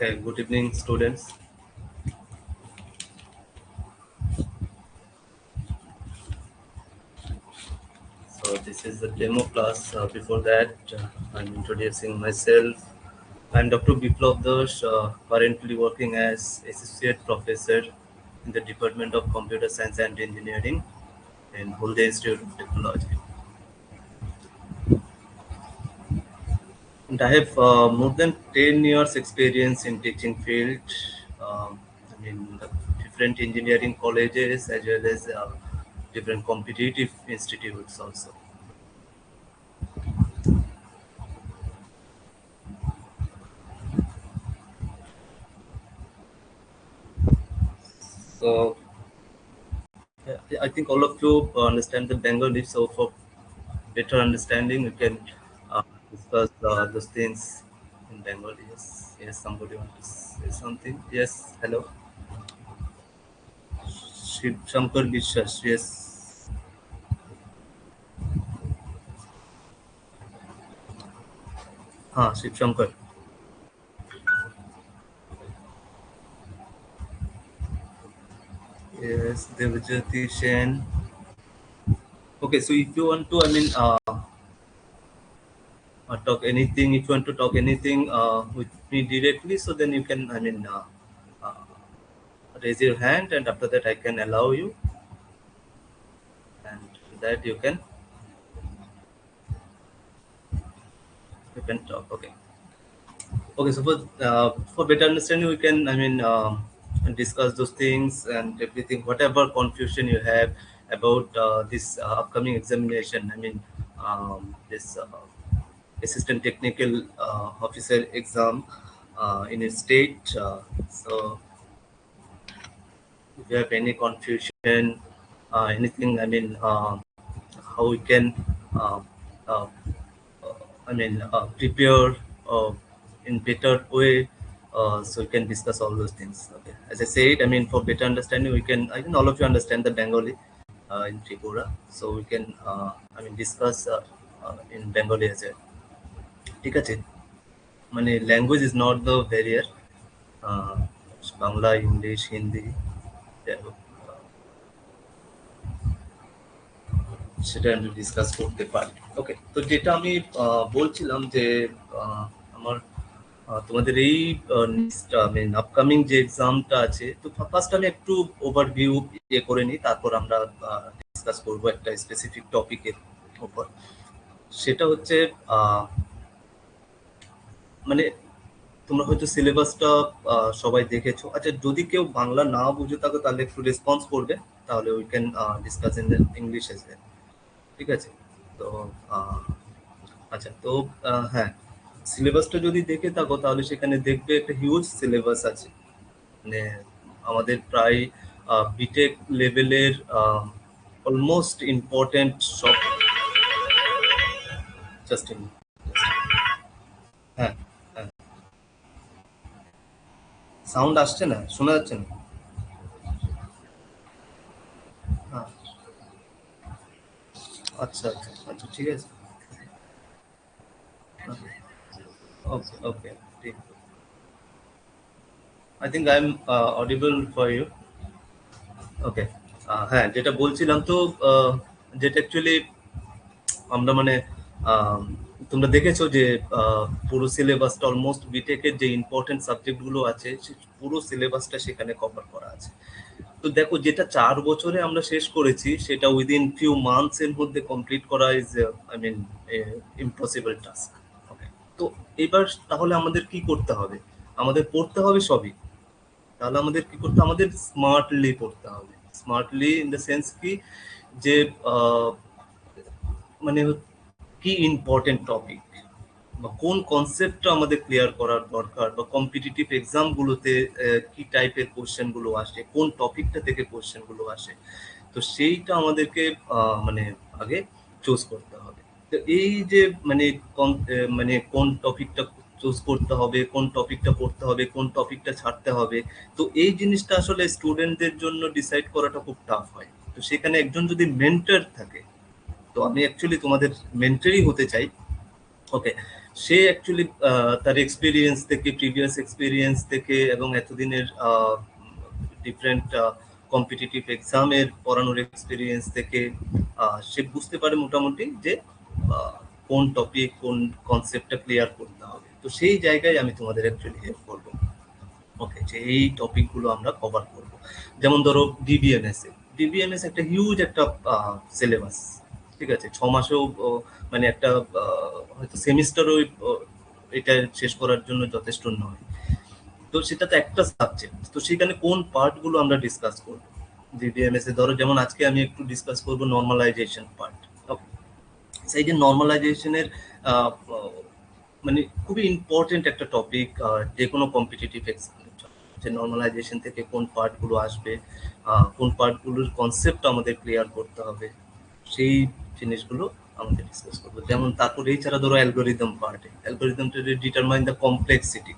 Okay, good evening, students. So this is the demo class. Before that, I'm introducing myself. I'm Dr. Biplab Dosh, currently working as Associate Professor in the Department of Computer Science and Engineering in Hulde Institute of Technology. And I have more than 10 years experience in teaching field. I mean, different engineering colleges as well as different competitive institutes also. So I think all of you understand the Bengali, so for better understanding, we can uh, discuss those things in Bengali. Yes, yes. Somebody want to say something? Yes. Hello. Shiv Shankar বিশ্বাস. Yes. Shiv Shankar. Yes. Devajyoti Sen. Okay, so if you want to, talk anything. If you want to talk anything with me directly, so then you can, uh, raise your hand, and after that, I can allow you, and that you can talk. Okay. Okay. So for better understanding, we can discuss those things and everything, whatever confusion you have about this upcoming examination. This assistant technical officer exam in a state. So if you have any confusion, anything, how we can uh, uh, prepare in better way, so we can discuss all those things. Okay, as I said, for better understanding, we can. I think all of you understand the Bengali in Tripura, so we can. Discuss in Bengali as well. ঠিক আছে, মানে language is not the barrier, Bangla English Hindi যাই হোক, সেটা আমি discuss করতে পারি। ওকে, তো যেটা আমি বলছিলাম যে আহ, আমার তোমাদের এই আপকামিং যে এক্সামটা আছে, তো ফার্স্ট আমি একটু ওভারভিউ করে নিই, তারপর আমরা ডিসকাস করবো একটা স্পেসিফিক টপিকের উপর। সেটা হচ্ছে মানে তোমরা হয়তো সিলেবাসটা সবাই দেখেছো। আচ্ছা, যদি কেউ বাংলা না বুঝে থাকো তাহলে একটু রেসপন্স করবে, তাহলে we can discuss in English as well. ঠিক আছে? তো আহ, আচ্ছা, তো হ্যাঁ, সিলেবাসটা যদি দেখে থাকো তাহলে সেখানে দেখবে একটা হিউজ সিলেবাস আছে। মানে আমাদের প্রায় বিটেক লেভেলের অলমোস্ট ইম্পর্টেন্ট সব। জাস্ট হ্যাঁ, হ্যাঁ, সাউন্ড আসছে না, শোনা যাচ্ছে না? হ্যাঁ, আচ্ছা আচ্ছা আচ্ছা, ঠিক আছে। ওকে ওকে, ঠিক। I think I am audible for you. Okay, হ্যাঁ, যেটা বলছিলাম, তো যেটা অ্যাকচুয়ালি আমরা আম, তোমরা দেখেছো যে পুরো সিলেবাসটা অলমোস্ট বিটেকের যে ইম্পর্টেন্ট সাবজেক্ট গুলো আছে, পুরো সিলেবাসটা সেখানে কভার করা আছে। তো দেখো, যেটা 4 বছরে আমরা শেষ করেছি সেটা উইদিন ফিউ মান্থস এর মধ্যে কমপ্লিট করা is I mean impossible task. Okay, তো এবার তাহলে আমাদের কি করতে হবে? আমাদের পড়তে হবে সবই। তাহলে আমাদের কি করতে, আমাদের স্মার্টলি পড়তে হবে। স্মার্টলি ইন দ্য সেন্স কি, যে আহ, মানে কি ইম্পর্টেন্ট টপিক বা কোন কনসেপ্টটা আমাদের ক্লিয়ার করার দরকার, বা কম্পিটিটিভ এক্সাম গুলোতে কি টাইপের কোশ্চেন গুলো আসে, কোন টপিকটা থেকে কোশ্চেন গুলো আসে, তো সেইটা আমাদেরকে আগে চুজ করতে হবে। তো এই যে কোন টপিকটা চুজ করতে হবে, কোন টপিকটা পড়তে হবে, কোন টপিকটা ছাড়তে হবে, তো এই জিনিসটা আসলে স্টুডেন্টদের জন্য ডিসাইড করাটা খুব টাফ হয়। তো সেখানে একজন যদি মেন্টর থাকে, তো আমি অ্যাকচুয়ালি তোমাদের মেন্টরই হতে চাই। ওকে, সে অ্যাকচুয়ালি তার এক্সপিরিয়েন্স থেকে, প্রিভিয়াস এক্সপিরিয়েন্স থেকে এবং এতদিনের ডিফারেন্ট কম্পিটিটিভ এক্সামের পড়ানোর এক্সপিরিয়েন্স থেকে সে বুঝতে পারে মোটামুটি যে কোন টপিক, কোন কনসেপ্টটা ক্লিয়ার করতে হবে। তো সেই জায়গায় আমি তোমাদের অ্যাকচুয়ালি হেল্প করবো। ওকে, যে এই টপিকগুলো আমরা কভার করব। যেমন ধরো ডিবিএমএস একটা হিউজ একটা সিলেবাস, ঠিক আছে। 6 মাসেও মানে একটা হয়তো সেমিস্টারও এটা শেষ করার জন্য যথেষ্ট নয়। তো সেটা তো একটা সাবজেক্ট, তো সেখানে কোন পার্টগুলো আমরা ডিসকাস করব ডিবিএমএস এ। ধরো যেমন আজকে আমি একটু ডিসকাস করব নর্মালাইজেশন পার্ট। ওকে, সেই যে নর্মালাইজেশনের মানে খুবই ইম্পর্টেন্ট একটা টপিক যে কোনো কম্পিটিটিভ এক্সামের জন্য, যে নর্মালাইজেশন থেকে কোন পার্টগুলো আসবে, কোন পার্টগুলোর কনসেপ্ট আমাদের ক্লিয়ার করতে হবে, সেই জিনিসগুলো আমাদের ডিসকাস করবো। যেমন তারপরে এছাড়া ধরো অ্যালগোরিদম পার্টে, অ্যালগোরিদমটা ডিটারমাইন দ্য কমপ্লেক্সিটি।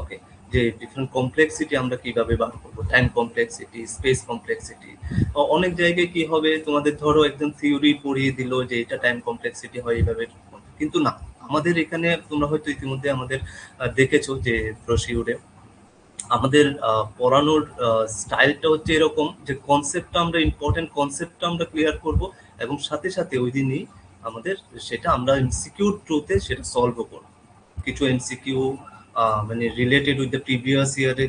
ওকে, যে ডিফারেন্ট কমপ্লেক্সিটি আমরা কিভাবে বার করবো, টাইম কমপ্লেক্সিটি, স্পেস কমপ্লেক্সিটি। অনেক জায়গায় কি হবে, তোমাদের ধরো একদম থিওরি পড়িয়ে দিল যে এটা টাইম কমপ্লেক্সিটি হয় এইভাবে, কিন্তু না, আমাদের এখানে তোমরা হয়তো ইতিমধ্যে আমাদের দেখেছো যে ব্রোশিউরে আমাদের পড়ানোর স্টাইলটা হচ্ছে এরকম যে কনসেপ্টটা আমরা, ইম্পর্টেন্ট কনসেপ্টটা আমরা ক্লিয়ার করব এবং সাথে সাথে ওই দিনই আমাদের সেটা আমরা এমসিকিউ থ্রুতে সেটা সলভও করব। কিছু এমসিকিউ মানে রিলেটেড উইথ দ্য প্রিভিয়াস ইয়ারে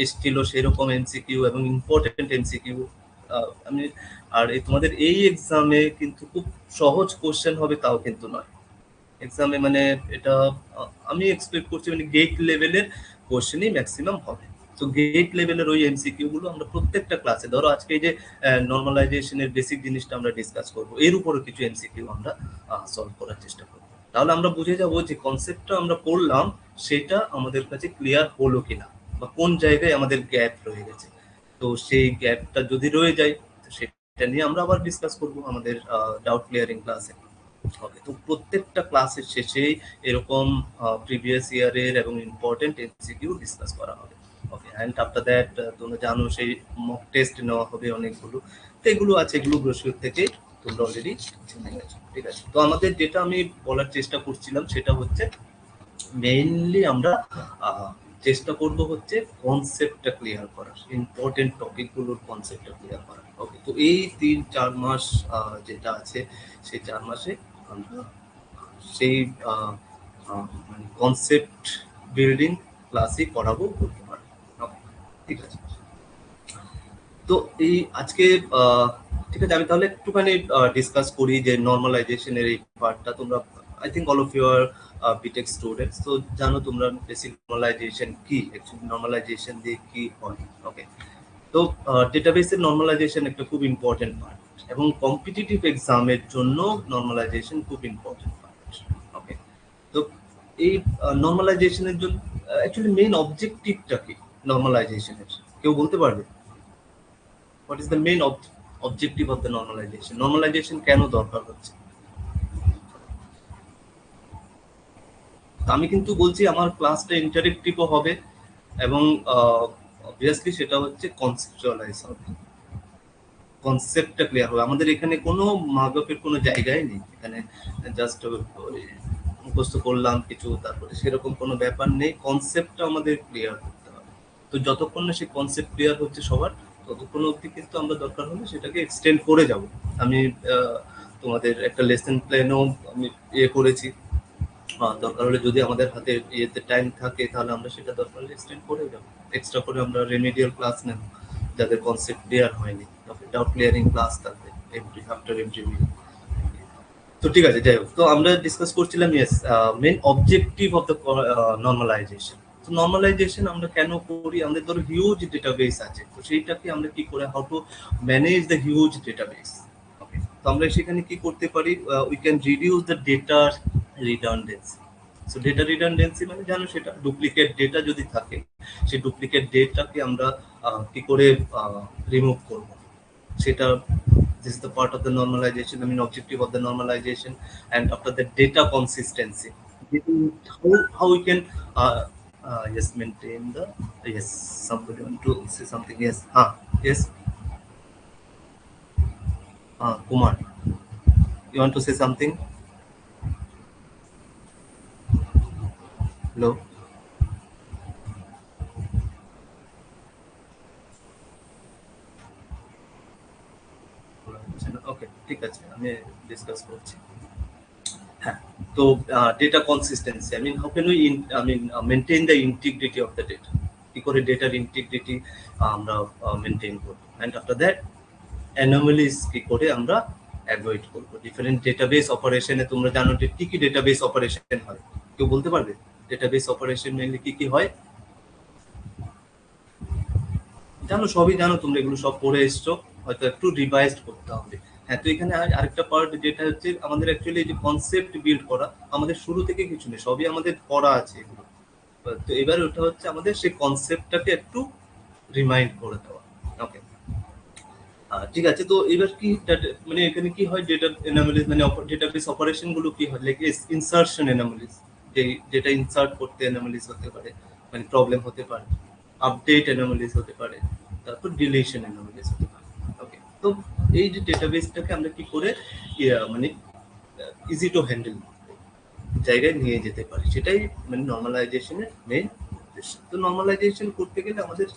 এসছিল সেরকম এমসিকিউ এবং ইম্পর্টেন্ট এমসিকিউ আমি। আর তোমাদের এই এক্সামে কিন্তু খুব সহজ কোশ্চেন হবে তাও কিন্তু নয় এক্সামে, মানে এটা আমি এক্সপেক্ট করছি মানে গেট লেভেলের কোশ্চেনই ম্যাক্সিমাম হবে। তো গেট লেভেলের ওই এমসিকিউ গুলো আমরা প্রত্যেকটা ক্লাসে, ধরো আজকে এই যে নর্মালাইজেশনের বেসিক জিনিসটা আমরা ডিসকাস করবো, এর উপরে কিছু এমসিকিউ আমরা সলভ করার চেষ্টা করবো। তাহলে আমরা বুঝে যাবো যে কনসেপ্টটা আমরা পড়লাম সেটা আমাদের কাছে ক্লিয়ার হলো কিনা, বা কোন জায়গায় আমাদের গ্যাপ রয়ে গেছে। তো সেই গ্যাপটা যদি রয়ে যায় তো সেটা নিয়ে আমরা আবার ডিসকাস করবো আমাদের ডাউট ক্লিয়ারিং ক্লাসে। ওকে, তো প্রত্যেকটা ক্লাসের শেষেই এরকম প্রিভিয়াস ইয়ারের এবং ইম্পর্টেন্ট এমসিকিউ ডিসকাস করা হবে। ওকে, অ্যান্ড আফটার দ্যাট তোমরা জানো সেই মক টেস্ট নেওয়া হবে অনেকগুলো। তো এগুলো আছে, এগুলো ব্রোশিওর থেকে তোমরা অলরেডি জেনে গেছো, ঠিক আছে। তো আমাদের যেটা আমি বলার চেষ্টা করছিলাম সেটা হচ্ছে মেইনলি আমরা চেষ্টা করব হচ্ছে কনসেপ্টটা ক্লিয়ার করার, ইম্পর্টেন্ট টপিকগুলোর কনসেপ্টটা ক্লিয়ার করার। ওকে, তো এই 3-4 মাস যেটা আছে সেই 4 মাসে আমরা সেই মানে কনসেপ্ট বিল্ডিং ক্লাসই করাবো বলতে পারবো। ঠিক আছে, তো এই আজকে ঠিক আছে, আমি তাহলে একটুখানি ডিসকাস করি যে নর্মালাইজেশনের এই পার্টটা। তোমরা I think all of your BTech students, তো জানো তোমরা বেসিক নর্মালাইজেশন কি, অ্যাকচুয়ালি নর্মালাইজেশন দিয়ে কি হয়। ওকে, তো ডেটাবেসের নর্মালাইজেশন একটা খুব ইম্পর্টেন্ট পার্ট এবং কম্পিটিটিভ এক্সামের জন্য নর্মালাইজেশন খুব ইম্পর্টেন্ট পার্ট। ওকে, তো এই নর্মালাইজেশনের জন্য অ্যাকচুয়ালি মেইন অবজেক্টিভটা কি নর্মালাইজেশনের, কেউ বলতে পারবে? What is the main objective of the normalization? Normalization কেন দরকার হচ্ছে? আমি কিন্তু বলছি আমার ক্লাসটা ইন্টারেক্টিভও হবে এবং অবভিয়াসলি সেটা হচ্ছে কনসেপচুয়ালাইজ হবে, কনসেপ্টটা ক্লিয়ার হবে। আমাদের এখানে কোনো মাগপের কোনো জায়গায় নেই, এখানে জাস্ট মুখস্থ করলাম কিছু তারপরে সেরকম কোনো ব্যাপার নেই, কনসেপ্টটা আমাদের ক্লিয়ার করতে হবে। তো যতক্ষণ না সেই কনসেপ্ট ক্লিয়ার হচ্ছে সবার, ততক্ষণ অবধি কিন্তু আমরা দরকার হলে সেটাকে এক্সটেন্ড করে যাব। আমি তোমাদের একটা লেসন প্ল্যানও আমি করেছি, দরকার হলে যদি আমাদের হাতে টাইম থাকে তাহলে আমরা সেটা দরকার হলে এক্সটেন্ড করে যাবো। এক্সট্রা করে আমরা রেমিডিয়াল ক্লাস নেব যাদের কনসেপ্ট ক্লিয়ার হয়নি, ডাউট ক্লিয়ারিং ক্লাস থাকবে আফটার এভরি উইক। তো ঠিক আছে, যাই হোক, তো আমরা ডিসকাস করছিলাম yes main objective of the normalization. তো নর্মালাইজেশন আমরা কেন করি? আমাদের ধরো হিউজ ডেটাবেস আছে, তো সেইটাকে আমরা কি করে, how to manage the huge database. Okay, তো আমরা সেখানে কি করতে পারি, we can reduce the data redundancy. So data redundancy মানে জানো সেটা ডুপ্লিকেট ডেটা যদি থাকে, সেই ডুপ্লিকেট ডেটাকে আমরা কি করে রিমুভ করব সেটা, this is the part of the normalization, I mean objective of the normalization. And after the data consistency, how we can yes maintain the, yes, somebody want to say something? Yes, yes, Kumar, you want to say something? Hello, okay, ঠিক আছে, আমি discuss করছি। হ্যাঁ, তো data consistency, I mean how can we maintain the integrity of the data, কি করে ডেটার integrity আমরা মেনটেন করবো, অ্যান্ড আফটার দ্যাট অ্যানোমালিস কি করে আমরা অ্যাভয়েড করবো। ডিফারেন্ট ডেটাবেস অপারেশনে তোমরা জানো যে কি কি ডেটাবেস অপারেশন হয়, কেউ বলতে পারবে ডেটাবেস অপারেশন মেনলি কি কি হয়? জানো, সবই জানো তোমরা, এগুলো সব পড়ে এসছো, হয়তো একটু রিভাইজ করতে হবে। হ্যাঁ, তো এখানে আরেকটা পার্ট যেটা হচ্ছে আমাদের অ্যাকচুয়ালি যে কনসেপ্ট বিল্ড করা, আমাদের শুরু থেকে কিছু নেই, সবই আমাদের পড়া আছে এগুলো। তো এবার ওটা হচ্ছে আমাদের সেই কনসেপ্টটাকে একটু রিমাইন্ড করে দেওয়া। ওকে, ঠিক আছে। তো এবার কি মানে এখানে কি হয়, ডেটা এনালিস মানে ডেটাবেস অপারেশন গুলো কি হয়, লাইক ইনসার্শন এনালিস, যে যেটা ইনসার্ট করতে এনালিস হতে পারে, মানে প্রবলেম হতে পারে, আপডেট এনালিস হতে পারে, তারপর ডিলিশন এনালিস হতে পারে। ওকে, তো এই যে ডেটাবেসটাকে আমরা কি করে মানে ইজি টু হ্যান্ডেল জায়গায় নিয়ে যেতে পারি, সেটাই মানে নর্মালাইজেশনের মেইন উদ্দেশ্য। তো নর্মালাইজেশন করতে গেলে আমাদের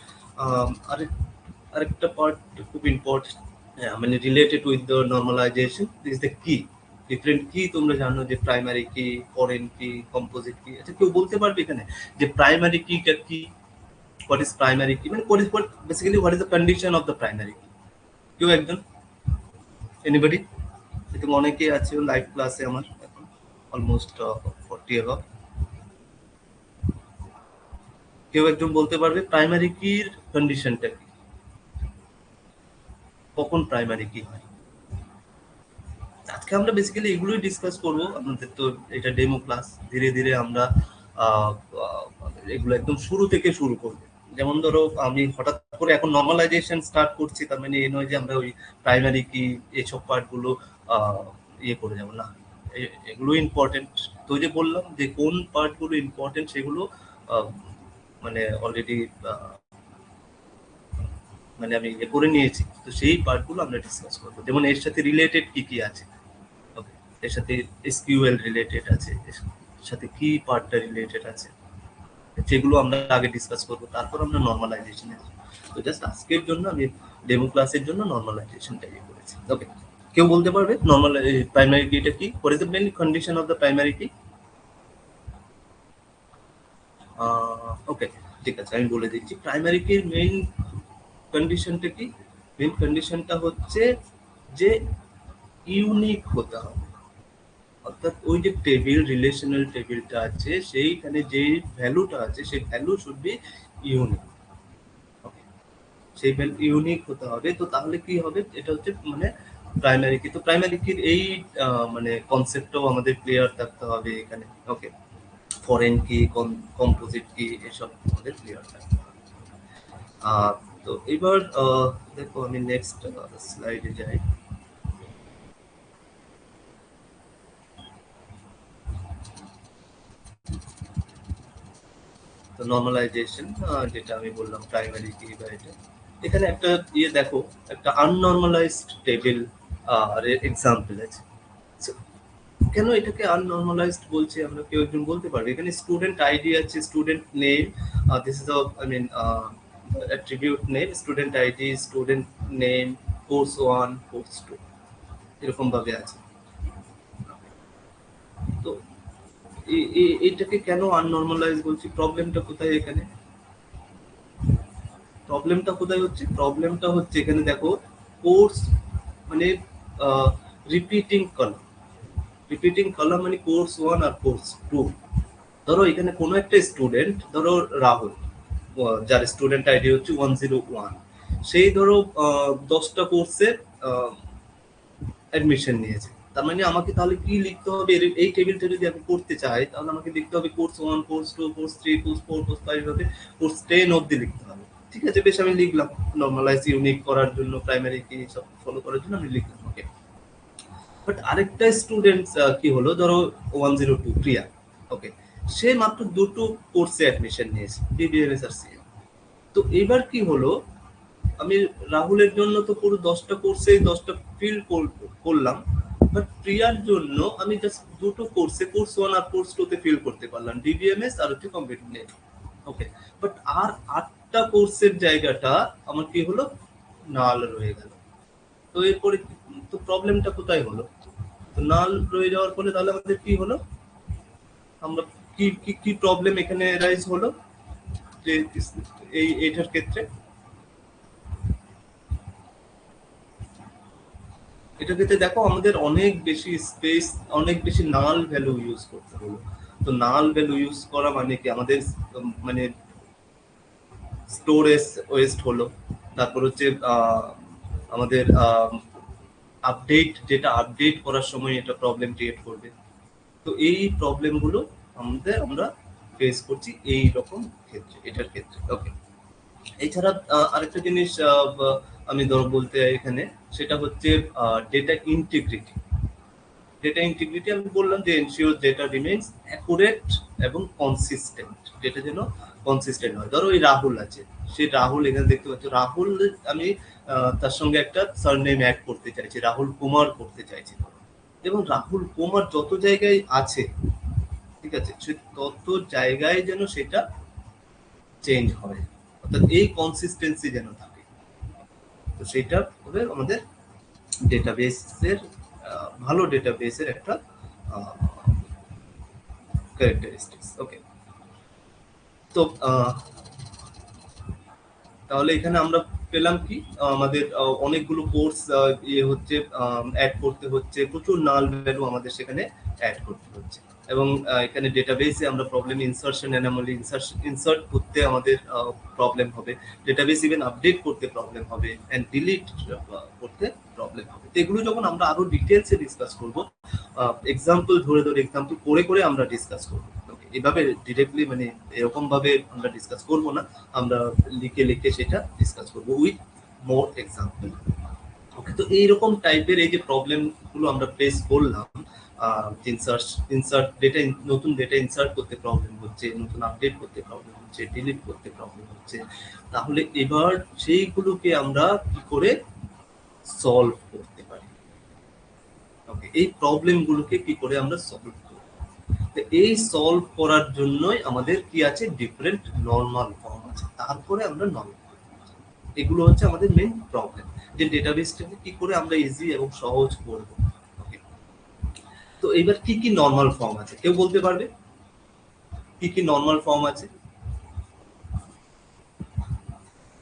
আরেকটা পার্ট খুব ইম্পর্টেন্ট, মানে related with the normalization is the key. Different কি তোমরা জানো, যে প্রাইমারি কি, ফরেন কি, কম্পোজিট কি। আচ্ছা, কেউ বলতে পারবে এখানে যে প্রাইমারি কিটা কি? হোয়াট ইজ প্রাইমারি কি, মানে basically what is the condition of the primary কি? কেউ একজন, এনিবডি? এরকম অনেকে আছে লাইভ ক্লাসে আমার এখন, অলমোস্ট 40 অ্যাভাব। কেউ একজন বলতে পারবে প্রাইমারি কির কন্ডিশনটা কি, কখন প্রাইমারি কি হয়? আজকে আমরা বেসিক্যালি এগুলোই ডিসকাস করব। আমাদের তো এটা ডেমো ক্লাস, ধীরে ধীরে আমরা আহ, আহ, এগুলো একদম শুরু থেকে শুরু করব। যেমন ধরো আমি হঠাৎ করে এখন নর্মালাইজেশন স্টার্ট করছি, তার মানে এই নয় যে আমরা ওই প্রাইমারি কি এইসব পার্টগুলো ইয়ে করে যাবো না। এগুলো ইম্পর্টেন্ট। তো যে বললাম যে কোন পার্টগুলো ইম্পর্টেন্ট সেগুলো আহ, মানে অলরেডি মানে আমি ইয়ে করে নিয়েছি, তো সেই পার্টগুলো আমরা ডিসকাস করবো। যেমন এর সাথে রিলেটেড কি কি আছে, ওকে, এর সাথে এসকিউএল রিলেটেড আছে, এর সাথে কি পার্টটা রিলেটেড আছে, যেগুলো আমরা আগে ডিসকাস করবো, তারপর আমরা নর্মালাইজেশনে। তো জাস্ট আজকের জন্য আমি ডেমো ক্লাসের জন্য নর্মালাইজেশনটা ইয়ে করেছি। ওকে, কেউ বলতে পারবে নর্মাল প্রাইমারি কিটা কি, what is the main condition of the primary কি? ওকে, ঠিক আছে, আমি বলে দিচ্ছি প্রাইমারি কির মেইন কন্ডিশনটা কি। মেইন কন্ডিশনটা হচ্ছে যে ইউনিক হতে হবে, অর্থাৎ ওই যে টেবিল, রিলেশনাল টেবিলটা আছে, সেইখানে যে ভ্যালুটা আছে সেই ভ্যালু শুড বি ইউনিক। সেই ভ্যালু ইউনিক হতে হবে। তো তাহলে কি হবে, এটা হচ্ছে মানে প্রাইমারি কি। তো প্রাইমারি কির এই মানে কনসেপ্টটাও আমাদের ক্লিয়ার থাকতে হবে এখানে। ওকে, ফরেন কি, কম্পোজিট কি, এসব আমাদের ক্লিয়ার থাকতে হবে। আহ, তো এবার দেখো আমি নেক্সট স্লাইডে যাই। তো নর্মালাইজেশন, যেটা আমি বললাম প্রাইমারি কি বা এটা, এখানে একটা ইয়ে দেখো, একটা আননর্মালাইজড টেবিল আর এক্সাম্পল আছে। So, কেন এটাকে আননর্মালাইজড বলছি আমরা, কেউ একজন বলতে পারবে? এখানে স্টুডেন্ট আইডি আছে, student name, this is I mean attribute name, student ID, student name, course 1, course 2, এরকম ভাবে আছে। তো এটাকে কেন আননর্মালাইজ বলছি, প্রবলেমটা কোথায় এখানে? প্রবলেমটা হচ্ছে এখানে দেখো, কোর্স মানে রিপিটিং কলাম মানে কোর্স 1 আর কোর্স 2। ধরো এখানে কোনো একটা স্টুডেন্ট, ধরো রাহুল, যার স্টুডেন্ট আইডি হচ্ছে 101, সেই ধরো 10টা কোর্সে অ্যাডমিশন নিয়েছে। তার মানে আমাকে তাহলে কি লিখতে হবে, এই টেবিলটা যদি আমি করতে চাই, তাহলে আমাকে লিখতে হবে course 1, course 2, course 3, course 4, course 5 ভাবে কোর্স 10 অবধি লিখতে হবে। ঠিক আছে, বেশ, আমি লিখলাম। নর্মালাইজ ইউনিক করার জন্য, প্রাইমারি কি সব ফলো করার জন্য আমি লিখলাম। ওকে, বাট আরেকটা স্টুডেন্ট কি হলো, ধরো 102 প্রিয়া, ওকে, সে মাত্র দুটো কোর্সে অ্যাডমিশন নিয়েছে, বিবিএমএস আর সিএম। তো এবার কি হলো, আমি রাহুলের জন্য তো পুরো 10টা কোর্সে 10টা ফিল করলাম, বাট প্রিয়ার জন্য আমি জাস্ট দুটো কোর্সে, কোর্স 1 আর কোর্স 2 তে ফিল করতে পারলাম, ডিবিএমএস আর হচ্ছে কম্পিউটার নেট। ওকে, বাট আর 8টা কোর্সের জায়গাটা আমার কি হলো, নাল রয়ে গেল। তো এরপরে তো প্রবলেমটা কোথায় হলো? তো নাল রয়ে যাওয়ার ফলে তাহলে আমাদের কি হলো, আমরা কি কি কি প্রবলেম এখানে রাইজ হলো যে এইটার ক্ষেত্রে? এটা ক্ষেত্রে দেখো আমাদের অনেক বেশি স্পেস, অনেক বেশি নাল ভ্যালু ইউজ করতে হলো। তো নাল ভ্যালু ইউজ করা মানে কি, আমাদের মানে স্টোরেজ ওয়েস্ট হলো। তারপর হচ্ছে আমাদের আপডেট, যেটা আপডেট করার সময় এটা প্রবলেম ক্রিয়েট করবে। তো এই প্রবলেমগুলো আমরা ফেস করছি এই রকম ক্ষেত্রে, এটার ক্ষেত্রে। ওকে, এছাড়া আরেকটা জিনিস আমি বলতে এখানে, সেটা হচ্ছে ডেটা ইন্টিগ্রিটি। ডেটা ইন্টিগ্রিটি আমি বললাম যে এনশিওর ডেটা রিমেইনস অ্যাকুরেট এবং কনসিস্টেন্ট, ডেটা যেন কনসিস্টেন্ট হয়। ধরো ওই রাহুল আছে, সেই রাহুল এখানে দেখতে পাচ্ছ, রাহুল আমি তার সঙ্গে একটা সারনেম অ্যাড করতে চাইছি, রাহুল কুমার করতে চাইছি, এবং রাহুল কুমার যত জায়গায় আছে, ঠিক আছে, সে তত জায়গায় যেন সেটা চেঞ্জ হয়, অর্থাৎ এই কনসিস্টেন্সি যেন থাকে। তো সেটা হবে আমাদের ডেটাবেসের, ভালো ডেটাবেসের একটা ক্যারেক্টারিস্টিক্স। ওকে, তো তাহলে এখানে আমরা পেলাম কি, আমাদের অনেকগুলো কোর্স ইয়ে হচ্ছে, অ্যাড করতে হচ্ছে, প্রচুর নাল ভ্যালু আমাদের সেখানে অ্যাড করতে হচ্ছে। এবং এখানে ডেটাবেসে আমরা প্রবলেম ইনসার্শন অ্যানোমালি, ইনসার্ট করতে আমাদের প্রবলেম হবে, ডেটাবেস ইভেন আপডেট করতে প্রবলেম হবে, এন্ড ডিলিট করতে প্রবলেম হবে। তো এগুলো যখন আমরা আরো ডিটেলসে ডিসকাস করব, এক্সাম্পল ধরে ধরে, এক্সাম্পল করে করে আমরা ডিসকাস করব। এভাবে ডিরেক্টলি মানে এরকম ভাবে আমরা ডিসকাস করব না, আমরা লিখে লিখে সেটা ডিসকাস করব উইথ মোর এক্সাম্পল। ওকে, তো এইরকম টাইপের এই যে প্রবলেম গুলো আমরা ফেস করলাম, ইনসার্ট ডেটা, নতুন ডেটা ইনসার্ট করতে প্রবলেম হচ্ছে, নতুন আপডেট করতে প্রবলেম হচ্ছে, ডিলিট করতে প্রবলেম হচ্ছে, তাহলে এবার সেইগুলোকে আমরা কি করে সলভ করতে পারি? ওকে, এই প্রবলেম গুলোকে কি করে আমরা সলভ করব? এই সলভ করার জন্যই আমাদের কি আছে, ডিফারেন্ট নরমাল ফর্ম আছে, তারপরে আমরা নরমাল, এগুলো হচ্ছে আমাদের মেইন প্রবলেম, যে ডেটাবেসটাকে কি করে আমরা ইজি এবং সহজ করব। ওকে, তো এবার কি কি নরমাল ফর্ম আছে, কেউ বলতে পারবে কি কি নরমাল ফর্ম আছে?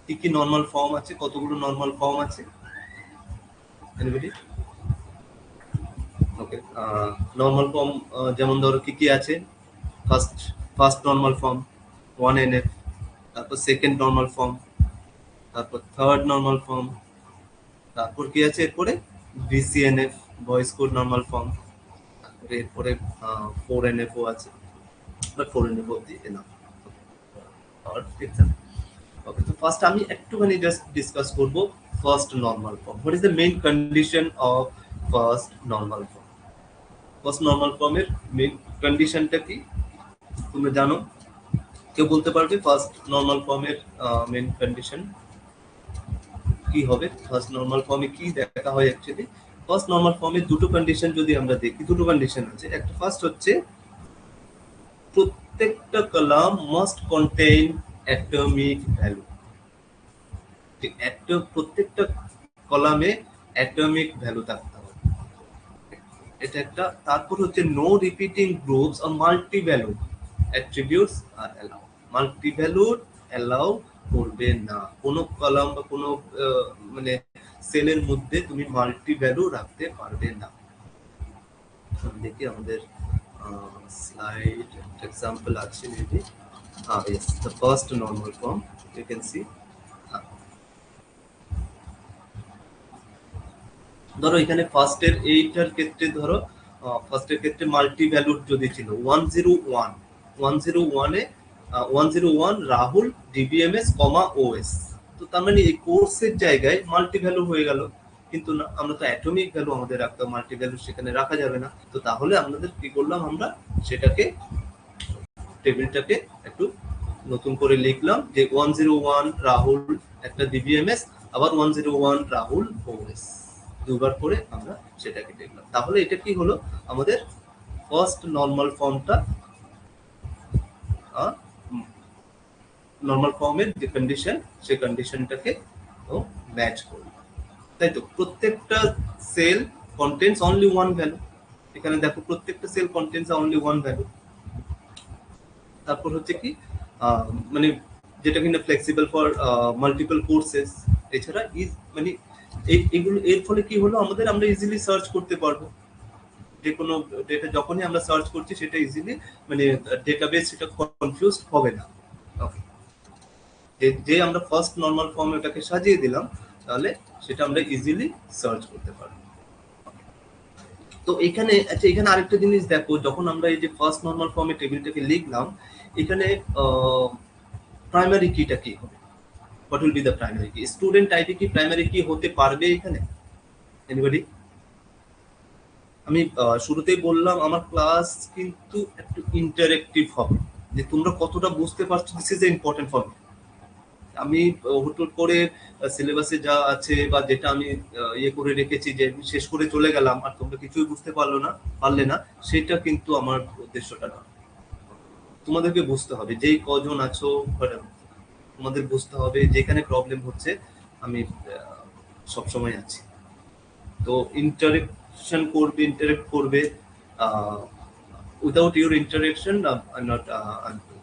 কি কি নরমাল ফর্ম আছে, কতগুলো নরমাল ফর্ম আছে? এনিবডি? ওকে, নরমাল ফর্ম যেমন ধরো কি কি আছে, first first normal form 1NF, তারপর সেকেন্ড নরমাল ফর্ম, তারপর থার্ড নরমাল ফর্ম, তারপর কি আছে এরপরে BCNF, voice code normal form, তারপরে এরপরে 4NF ও আছে, বাট 4NF অবধি এনাফ। ওকে, তো ফার্স্ট আমি একটুখানি জাস্ট ডিসকাস করব first normal form. What is the main condition of first normal form? First normal ফর্মের মেইন কন্ডিশনটা কি তোমরা জানো? কেউ বলতে পারবে ফার্স্ট নরমাল ফর্মের মেইন কন্ডিশন কি হবে? ফার্স্ট নরমাল ফর্মে কি দেখা হয় অ্যাকচুয়ালি? ফার্স্ট নরমাল ফর্মের দুটো কন্ডিশন যদি আমরা দেখি, দুটো কন্ডিশন আছে। একটা ফার্স্ট হচ্ছে প্রত্যেকটা column must contain atomic value. প্রত্যেকটা কলামে অ্যাটমিক ভ্যালু থাকতে হবে, এটা একটা। তারপর হচ্ছে no repeating groups or multi value attributes আর অ্যালাউ। মাল্টি ভ্যালু অ্যালাউ করবে না, কোনো কলাম বা কোনো মানে সেলের মধ্যে তুমি মাল্টি ভ্যালু রাখতে পারবে না। দেখি আমাদের স্লাইড এক্সাম্পল আছে maybe. yes, the first normal form you can see. ধরো এখানে ফার্স্টের এইটার ক্ষেত্রে, ধরো ফার্স্টের ক্ষেত্রে মাল্টি ভ্যালুর যদি ছিল 101, 101 রাহুল ডিবিএমএস কমা ওএস, তো তার মানে এই কোর্সের জায়গায় মাল্টি ভ্যালু হয়ে গেল। কিন্তু না, আমরা তো অ্যাটমিক ভ্যালু আমাদের রাখতে, মাল্টি ভ্যালু সেখানে রাখা যাবে না। তো তাহলে আমাদের কি করলাম, আমরা সেটাকে টেবিলটাকে একটু নতুন করে লিখলাম যে 101 রাহুল একটা ডিবিএমএস, আবার 101 রাহুল ওএস। দুবার করে আমরা সেটাকে দেখলাম। তাহলে এটা কি হলো, আমাদের ফার্স্ট নর্মাল ফর্মটা নর্মাল ফর্মের যে কন্ডিশন, সেই কন্ডিশনটাকে ও ম্যাচ করবে, তাই তো? প্রত্যেকটা cell contents only one value. এখানে দেখো প্রত্যেকটা cell contents only one value. তারপর হচ্ছে কি মানে যেটা কিনা ফ্লেক্সিবল ফর মাল্টিপল কোর্সেস। এছাড়া মানে এগুলো এর ফলে কি হলো, আমাদের আমরা ইজিলি সার্চ করতে পারবো। যে কোনো ডেটা যখনই আমরা সার্চ করছি সেটা ইজিলি, মানে ডেটাবেস সেটা কনফিউজ হবে না। যে আমরা ফার্স্ট নর্মাল ফর্মে ওটাকে সাজিয়ে দিলাম, তাহলে সেটা আমরা ইজিলি সার্চ করতে পারবো। তো এখানে আচ্ছা, এখানে আরেকটা জিনিস দেখো, যখন আমরা এই যে ফার্স্ট নর্মাল ফর্মে টেবিলটাকে লিখলাম, এখানে প্রাইমারি কিটা কি হবে? What will be the primary কি? স্টুডেন্ট আইডি কি প্রাইমারি কি হতে পারবে এখানে? এনিবডি? আমি শুরুতেই বললাম আমার ক্লাস কিন্তু একটু ইন্টারেক্টিভ হবে, যে তোমরা কতটা বুঝতে পারছো, this is important for me. আমি হুটহুট করে সিলেবাসে যা আছে বা যেটা আমি ইয়ে করে রেখেছি, যে শেষ করে চলে গেলাম আর তোমরা কিছুই বুঝতে পারলে না, সেটা কিন্তু আমার উদ্দেশ্যটা না। তোমাদেরকে বুঝতে হবে, যেই কজন আছো তোমাদের বুঝতে হবে যেখানে প্রবলেম হচ্ছে, আমি সবসময় আছি। তো ইন্টারেক্ট করবে। Without your interaction I not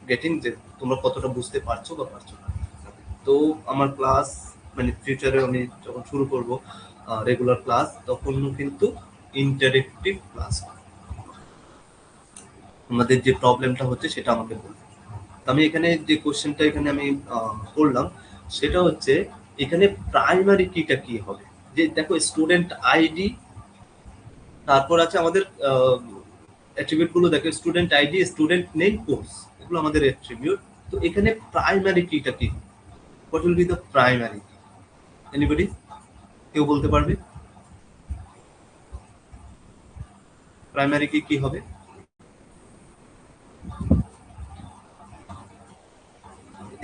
getting যে তোমরা কতটা বুঝতে পারছো বা পারছো না। তো আমার ক্লাস মানে ফিউচারে আমি যখন শুরু করব রেগুলার ক্লাস, তখন কিন্তু ইন্টারেক্টিভ ক্লাস হবে। আমাদের যে প্রবলেমটা হচ্ছে সেটা আমাকে বলবে। আমি এখানে যে কোশ্চেনটা এখানে আমি করলাম, সেটা হচ্ছে এখানে প্রাইমারি কিটা কি হবে। যে দেখো স্টুডেন্ট আইডি, তারপর আছে আমাদের অ্যাট্রিবিউট গুলো, দেখো student ID, student name, course, এগুলো আমাদের অ্যাট্রিবিউট। তো এখানে প্রাইমারি কিটা কি? What will be the primary? Anybody? কেউ বলতে পারবে প্রাইমারি কি কি হবে?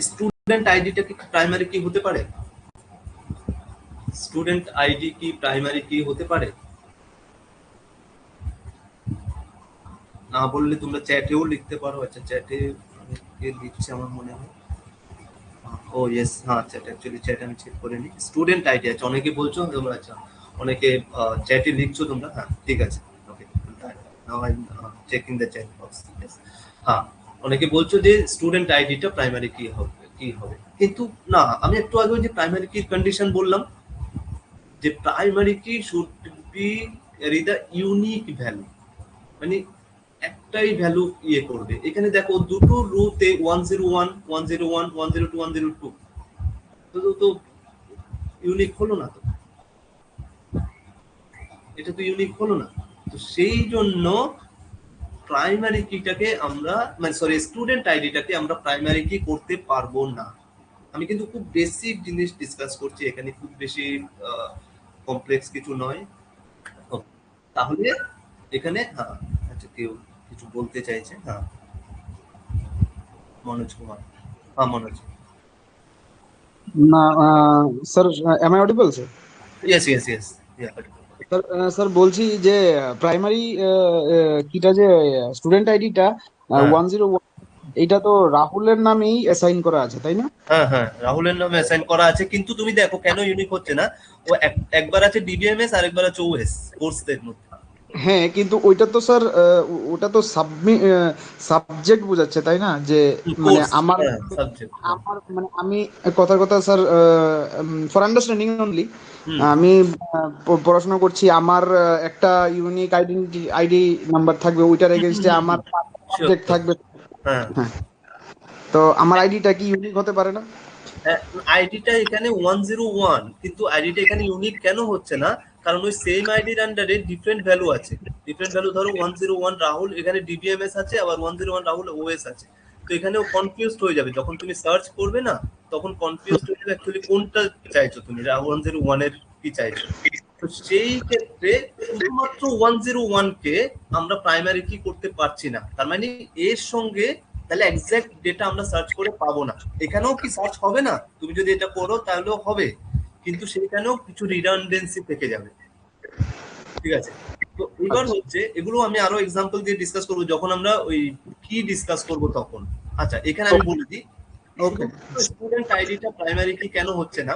স্টুডেন্ট আইডিটা কি প্রাইমারি কি হতে পারে? স্টুডেন্ট আইডি কি প্রাইমারি কি হতে পারে? না বললে তোমরা চ্যাটেও লিখতে পারো। আচ্ছা, চ্যাটে কে লিখছে আমার মনে হয়। ও ইয়েস, হ্যাঁ চ্যাট, অ্যাকচুয়ালি চ্যাট আমি চেক করে নিই। স্টুডেন্ট আইডি আছে, অনেকে বলছো তোমরা, আচ্ছা অনেকে চ্যাটে লিখছো তোমরা, হ্যাঁ ঠিক আছে, okay. Now I checking the chat box. হ্যাঁ, অনেকে বলছো যে স্টুডেন্ট আইডিটা প্রাইমারি কি হবে, কিন্তু না, আমি একটু আগে যে প্রাইমারি কি কন্ডিশন বললাম, যে প্রাইমারি কি should be carry the unique value, মানে একটাই ভ্যালু ইয়ে করবে। এখানে দেখো দুটো রুতে 101 101 102 102, তো ইউনিক হলো না, তো এটা তো ইউনিক হলো না। তো সেই জন্য প্রাইমারি কিটাকে আমরা, মানে সরি, স্টুডেন্ট আইডিটাকে আমরা প্রাইমারি কি করতে পারবো না। আমি কিন্তু খুব বেসিক জিনিস ডিসকাস করছি এখানে, খুব বেশি কমপ্লেক্স কিছু নয়। তাহলে এখানে হ্যাঁ, আচ্ছা কেউ কিছু বলতে চাইছে, হ্যাঁ মনোজ কুমার, হ্যাঁ মনোজ। না sir, am I audible sir? Yes yes yes, sir sir বলছি যে প্রাইমারি কিটা, যে স্টুডেন্ট আইডিটা হ্যাঁ 101, এইটা তো রাহুলের নামেই অ্যাসাইন করা আছে, তাই না? হ্যাঁ হ্যাঁ, রাহুলের নামে অ্যাসাইন করা আছে, কিন্তু তুমি দেখো কেন ইউনিক হচ্ছে না। ও একবার আছে ডিবিএমএস আর একবার আছে ওএস, কোর্সদের মধ্যে। হ্যাঁ, কিন্তু ওইটা তো স্যার ওটা তো সাবজেক্ট বোঝাচ্ছে, তাই না? যে মানে কোর্স, আমার হ্যাঁ সাবজেক্ট, হ্যাঁ। আমার মানে আমি কথার কথা স্যার, ফর আন্ডারস্ট্যান্ডিং অনলি, হুম, আমি পড়াশোনা করছি, আমার একটা ইউনিক আইডি নাম্বার থাকবে, ওইটার এগেনস্টে আমার শিওর, সাবজেক্ট থাকবে। হ্যাঁ। হ্যাঁ, তো আমার আইডিটা কি ইউনিক হতে পারে না? আইডিটা এখানে 101, কিন্তু আইডিটা এখানে ইউনিক কেন হচ্ছে না? কারণ ওই সেম আইডির আন্ডারে ডিফারেন্ট ভ্যালু আছে। ডিফারেন্ট ভ্যালু, ধরো 101 রাহুল, এখানে ডিবিএমএস আছে, আবার 101 রাহুল ওএস আছে। তো এখানেও কনফিউজড হয়ে যাবে যখন তুমি সার্চ করবে না, তখন কনফিউজড হয়ে যাবে অ্যাকচুয়ালি কোনটা চাইছো তুমি, 101 এর কি চাইছো। তো সেই ক্ষেত্রে শুধুমাত্র 101 কে আমরা প্রাইমারি কি করতে পারছি না, তার মানে এর সঙ্গে তাহলে এক্সাক্ট ডেটা আমরা সার্চ করে পাবো না। এখানেও কি সার্চ হবে না? তুমি যদি এটা করো তাহলেও হবে, কিন্তু সেখানেও কিছু রিডান্ডেন্সি থেকে যাবে। ঠিক আছে। তো এবার হচ্ছে এগুলো আমি আরো এক্সাম্পল দিয়ে ডিসকাস করবো যখন আমরা ওই কি ডিসকাস করব তখন। আচ্ছা, এখানে আমি বলে দিই ওকে। শুধুমাত্র স্টুডেন্ট আইডিটা প্রাইমারি কি কেন হচ্ছে না।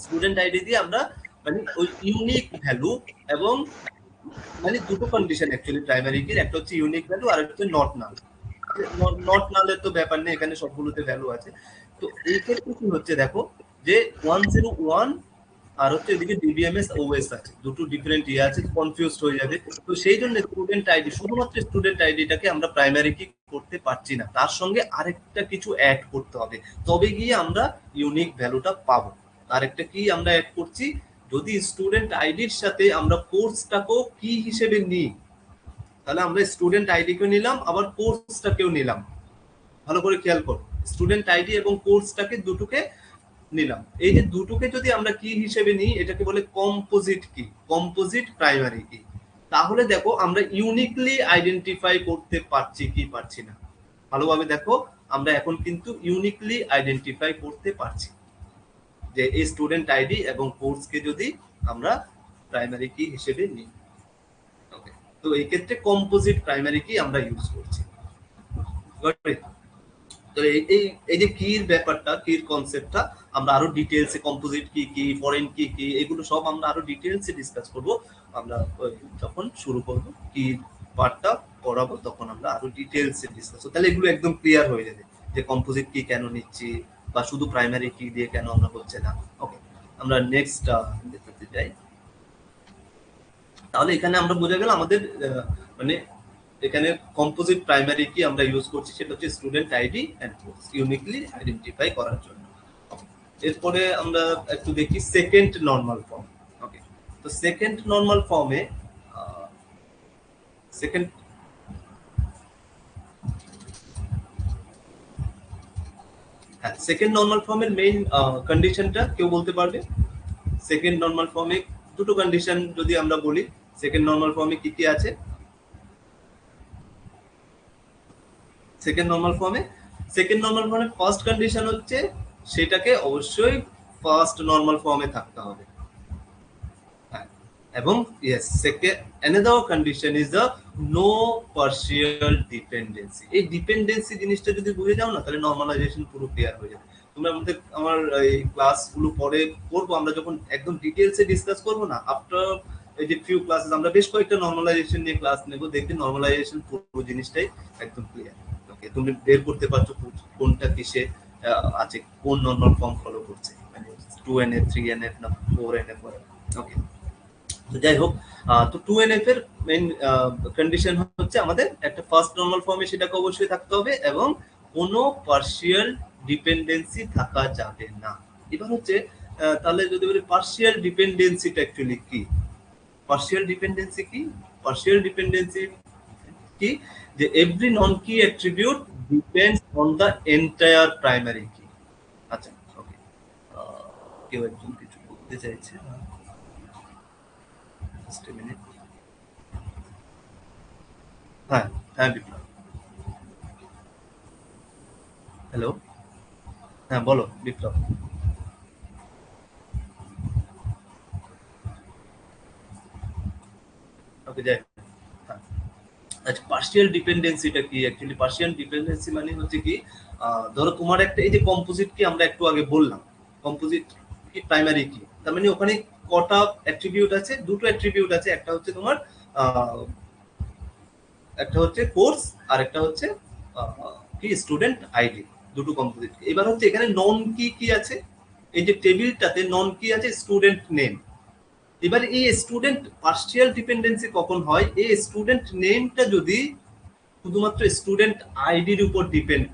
স্টুডেন্ট আইডি দিয়ে আমরা মানে ওই ইউনিক ভ্যালু এবং মানে দুটো কন্ডিশন অ্যাকচুয়ালি প্রাইমারি কি, একটা হচ্ছে ইউনিক ভ্যালু আর একটা হচ্ছে নট নাল। নট নালের তো ব্যাপার নেই, এখানে সবগুলোতে ভ্যালু আছে। তো এই ক্ষেত্রে কি হচ্ছে দেখো যে 101 আর হচ্ছে এদিকে ডিবিএমএস ওএস আছে, দুটো ডিফারেন্ট ইয়ে আছে, কনফিউজড হয়ে যাবে। তো সেই জন্য স্টুডেন্ট আইডি, শুধুমাত্র স্টুডেন্ট আইডিটাকে আমরা প্রাইমারি কি করতে পারছি না, তার সঙ্গে আরেকটা কিছু অ্যাড করতে হবে, তবে গিয়ে আমরা ইউনিক ভ্যালুটা পাবো। আরেকটা কি আমরা অ্যাড করছি, যদি স্টুডেন্ট আইডির সাথে আমরা কোর্সটাকেও কি হিসেবে নিই, তাহলে আমরা স্টুডেন্ট আইডিকেও নিলাম আবার কোর্সটাকেও নিলাম। ভালো করে খেয়াল করো, স্টুডেন্ট আইডি এবং কোর্সটাকে দুটোকে নিলাম। এই যে দুটোকে যদি আমরা কি হিসেবে নিই, এটাকে বলে কম্পোজিট কি, কম্পোজিট প্রাইমারি কি। তাহলে দেখো আমরা ইউনিকলি আইডেন্টিফাই করতে পারছি কি পারছি না। ভালোভাবে দেখো, আমরা এখন কিন্তু ইউনিকলি আইডেন্টিফাই করতে পারছি যে এই স্টুডেন্ট আইডি এবং কোর্সকে যদি আমরা প্রাইমারি কি হিসেবে নিই। ওকে, তো এই ক্ষেত্রে কম্পোজিট প্রাইমারি কি আমরা ইউজ করছি। তো এই এই যে কির ব্যাপারটা, কির কনসেপ্টটা আমরা আরো ডিটেইলসে, কম্পোজিট কি কি, ফরেন কি কি, এগুলো সব আমরা আরো ডিটেইলসে ডিসকাস করব। আমরা যখন শুরু করব কি পার্টটা পড়াবো, তখন আমরা আরো ডিটেইলসে ডিসকাস করব, তাহলে এগুলো একদম ক্লিয়ার হয়ে যাবে যে কম্পোজিট কি কেন নিচ্ছি বা শুধু প্রাইমারি কি দিয়ে কেন আমরা হচ্ছে না। ওকে, আমরা নেক্সট দেখতে যাই। তাহলে এখানে আমরা বোঝা গেল আমাদের মানে এখানে কম্পোজিট প্রাইমারি কি আমরা ইউজ করছি, সেটা হচ্ছে student ID and course uniquely identify করার জন্য। এরপরে আমরা একটু দেখি সেকেন্ড নরমাল ফর্ম। ওকে, তো সেকেন্ড নরমাল ফর্মে সেকেন্ড হ্যাঁ, সেকেন্ড নরমাল ফর্মের মেইন কন্ডিশনটা কেউ বলতে পারবে? সেকেন্ড নরমাল ফর্মে দুটো কন্ডিশন যদি আমরা বলি, সেকেন্ড নরমাল ফর্মে কি কি আছে? সেকেন্ড নরমাল ফর্মে ফার্স্ট কন্ডিশন হচ্ছে সেটাকে অবশ্যই ফার্স্ট নরমাল ফর্মে থাকতে হবে। এবং yes, second another condition is the no partial dependency. এই ডিপেন্ডেন্সি জিনিসটা যদি বুঝে যাও না, তাহলে নরমালাইজেশন পুরো ক্লিয়ার হয়ে যাবে। তোমরা আমাদের আমার এই ক্লাসগুলো পরে করবো, আমরা যখন একদম ডিটেইলসে ডিসকাস করবো না, আফটার এই যে ফিউ ক্লাসেস আমরা বেশ কয়েকটা নরমালাইজেশন নিয়ে ক্লাস নেব, দেখবে নরমালাইজেশন পুরো জিনিসটাই একদম ক্লিয়ার। ওকে, তুমি বের করতে পারছো কোনটা কিসে আছে, কোন নরমাল ফর্ম ফলো করছে, মানে 2NF 3NF না 4NF। ওকে, তো যাই হোক, তো 2NF এর মেইন কন্ডিশন হচ্ছে আমাদের একটা ফার্স্ট নরমাল ফর্মে সেটাকে অবশ্যই থাকতে হবে এবং কোনো পার্শিয়াল ডিপেন্ডেন্সি থাকা যাবে না। এবার হচ্ছে তাহলে যদি বলি পার্শিয়াল ডিপেন্ডেন্সিটা অ্যাকচুয়ালি কি, পার্শিয়াল ডিপেন্ডেন্সি কি, পার্শিয়াল ডিপেন্ডেন্সি কি, যে এভরি নন কি attribute depends on the entire primary কি। আচ্ছা, ওকে, কেউ একজন কিছু বলতে চাইছে? Just a minute. হ্যাঁ, হ্যাঁ বিপ্লব, হ্যালো, হ্যাঁ বলো বিপ্লব। ওকে, যাই হোক। হ্যাঁ, আচ্ছা, পার্শিয়াল ডিপেন্ডেন্সিটা কি? অ্যাকচুয়ালি পার্শিয়াল ডিপেন্ডেন্সি মানে হচ্ছে কি, ধরো তোমার একটা এই যে কম্পোজিট কি আমরা একটু আগে বললাম, কম্পোজিট কি প্রাইমারি কি, তার মানে ওখানে কটা অ্যাট্রিবিউট আছে? দুটো অ্যাট্রিবিউট আছে, একটা হচ্ছে তোমার একটা হচ্ছে কোর্স আর একটা হচ্ছে কি স্টুডেন্ট আইডি, দুটো কম্পোজিট। এবার হচ্ছে এখানে নন কি কি আছে, এই যে টেবিলটাতে নন কি আছে স্টুডেন্ট নেম। এবার এই স্টুডেন্ট পার্শিয়াল ডিপেন্ডেন্সি কখন হয়, এই স্টুডেন্ট নেমটা যদি শুধুমাত্র স্টুডেন্ট আইডির উপর ডিপেন্ড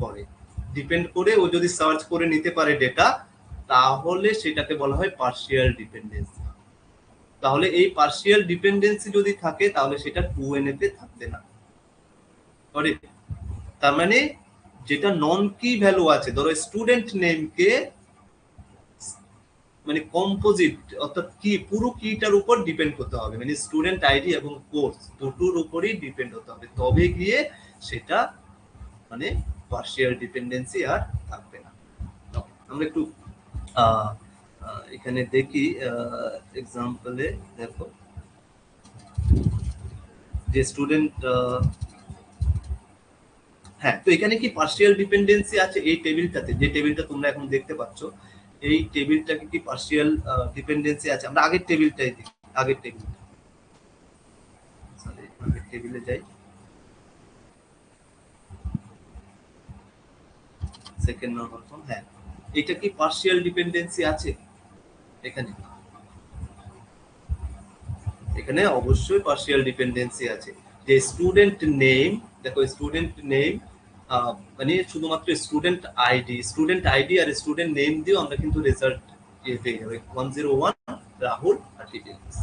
করে ও যদি সার্চ করে নিতে পারে ডেটা, তাহলে সেটাকে বলা হয় পার্শিয়াল ডিপেন্ডেন্সি। তাহলে এই পার্শিয়াল ডিপেন্ডেন্সি যদি থাকে, তাহলে সেটা 2NF এ থাকবে না। তার মানে যেটা নন কি ভ্যালু আছে, ধরো স্টুডেন্ট নেমকে মানে কম্পোজিট অর্থাৎ কি পুরো কিটার উপর ডিপেন্ড করতে হবে, মানে স্টুডেন্ট আইডি এবং কোর্স দুটোর উপরই ডিপেন্ড হতে হবে, তবে গিয়ে সেটা মানে পার্শিয়াল ডিপেন্ডেন্সি আর থাকবে না। আমরা একটু এখানে দেখি এক্সাম্পলে, দেখো যে স্টুডেন্ট, হ্যাঁ, তো এখানে কি পার্সিয়াল ডিপেন্ডেন্সি আছে এই টেবিলটাতে, যে টেবিলটা তোমরা এখন দেখতে পাচ্ছ, এই টেবিলটাকে কি পার্সিয়াল ডিপেন্ডেন্সি আছে? আমরা আগের টেবিলটাই দেখি, আগের টেবিল, আগের টেবিলে যাই, সেকেন্ড নরমাল ফর্ম। হ্যাঁ, এটা কি পার্সিয়াল ডিপেন্ডেন্সি আছে এখানে? এখানে অবশ্যই পার্সিয়াল ডিপেন্ডেন্সি আছে। যে স্টুডেন্ট নেম, দেখো স্টুডেন্ট নেম মানে শুধুমাত্র স্টুডেন্ট আইডি আর স্টুডেন্ট নেম দিয়েও আমরা কিন্তু রেজাল্ট পেয়ে যাবো 101 রাহুল আর ডিটেলস।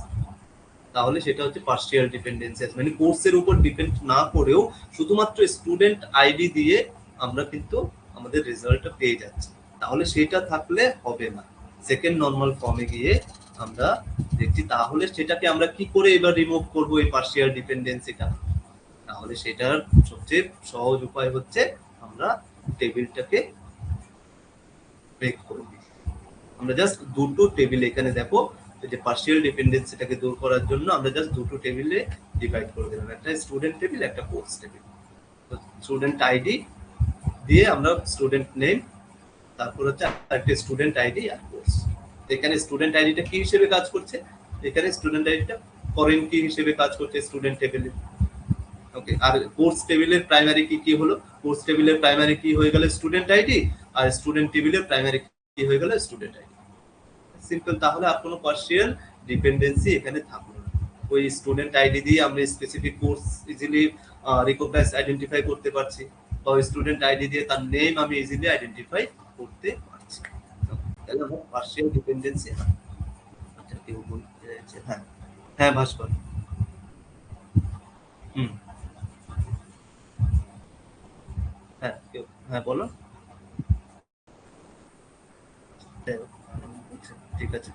তাহলে সেটা হচ্ছে পার্সিয়াল ডিপেন্ডেন্সি আছে, মানে কোর্সের উপর ডিপেন্ড না করেও শুধুমাত্র স্টুডেন্ট আইডি দিয়ে আমরা কিন্তু আমাদের রেজাল্টটা পেয়ে যাচ্ছি। তাহলে সেটা থাকলে হবে না। সেকেন্ড নরমাল ফর্মে গিয়ে আমরা দেখছি তাহলে সেটাকে আমরা কি করে এবার রিমুভ করব এই পার্সিয়াল ডিপেন্ডেন্সিটা। তাহলে সেটার সবচেয়ে সহজ উপায় হচ্ছে আমরা টেবিলটাকে ব্রেক করে দিই। আমরা জাস্ট দুটো টেবিল এখানে দেখো, যে পার্সিয়াল ডিপেন্ডেন্সিটাকে দূর করার জন্য আমরা জাস্ট দুটো টেবিলে ডিভাইড করে দিলাম, একটা স্টুডেন্ট টেবিল, একটা কোর্স টেবিল। তো স্টুডেন্ট আইডি দিয়ে আমরা স্টুডেন্ট নেম, তারপর হচ্ছে একটা স্টুডেন্ট আইডি আর কোর্স। এখানে স্টুডেন্ট আইডিটা কি হিসেবে কাজ করছে? এখানে স্টুডেন্ট আইডিটা ফরেন কি হিসেবে কাজ করছে স্টুডেন্ট টেবিলে। ওকে, আর কোর্স টেবিলের প্রাইমারি কি কি হলো? কোর্স টেবিলের প্রাইমারি কি হয়ে গেল? Student ID. আর স্টুডেন্ট টেবিলের প্রাইমারি কি হয়ে গেল? Student ID. সিম্পল। তাহলে আর কোনো পার্সিয়াল ডিপেন্ডেন্সি এখানে থাকলো না। ওই স্টুডেন্ট আইডি দিয়ে আমরা specific course easily recognize identify করতে পারছি, বা স্টুডেন্ট আইডি দিয়ে তার নেম আমি ইজিলি আইডেন্টিফাই করতে পারছি। তাহলে আমার পার্সিয়াল ডিপেন্ডেন্সি। আচ্ছা, কেউ বলতে চাইছে? হ্যাঁ, হ্যাঁ ভাস্কর। হুম, হ্যাঁ কেউ, হ্যাঁ বলো। ঠিক আছে।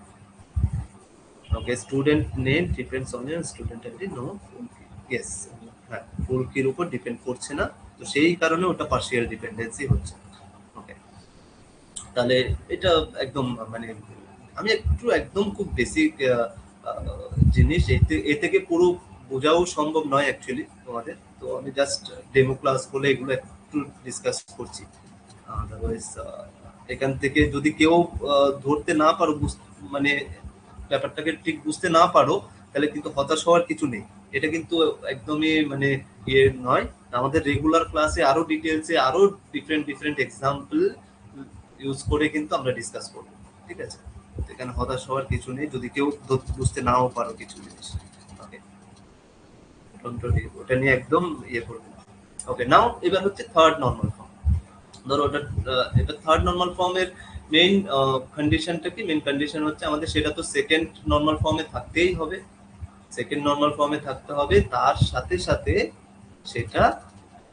Okay, student name depends on year student ID, no full key. Yes, হ্যাঁ, ফুল কির উপর ডিপেন্ড করছে না, তো সেই কারণে ওটা পার্সিয়াল ডিপেন্ডেন্সি হচ্ছে। ওকে, তাহলে এটা একদম মানে আমি একটু একদম খুব বেসিক জিনিস, এ থেকে পুরো বোঝাও সম্ভব নয় অ্যাকচুয়ালি তোমাদের, তো আমি জাস্ট ডেমো ক্লাস বলে এগুলো একটু ডিসকাস করছি। আদারওয়াইজ এখান থেকে যদি কেউ ধরতে না পারো, মানে ব্যাপারটাকে ঠিক বুঝতে না পারো, তাহলে কিন্তু হতাশ হওয়ার কিছু নেই। এটা কিন্তু একদমই মানে ইয়ে নয়। আমাদের রেগুলার ক্লাসে আরো ডিটেলসে আরো ডিফারেন্ট ডিফারেন্ট এক্সাম্পল ইউজ করে কিন্তু আমরা ডিসকাস করবো, ঠিক আছে? এখানে হতাশ হওয়ার কিছু নেই যদি কেউ বুঝতে নাও পারো কিছু জিনিস। ওকে, ওটা নিয়ে একদম ইয়ে করবে। ওকে, নাও এবার হচ্ছে থার্ড নর্মাল ফর্ম। ধরো ওটা, এটা থার্ড নর্মাল ফর্মের মেইন কন্ডিশনটা কি? মেইন কন্ডিশন হচ্ছে আমাদের সেটা তো সেকেন্ড নর্মাল ফর্মে থাকতেই হবে। সেকেন্ড নর্মাল ফর্মে থাকতে হবে, তার সাথে সাথে সেটা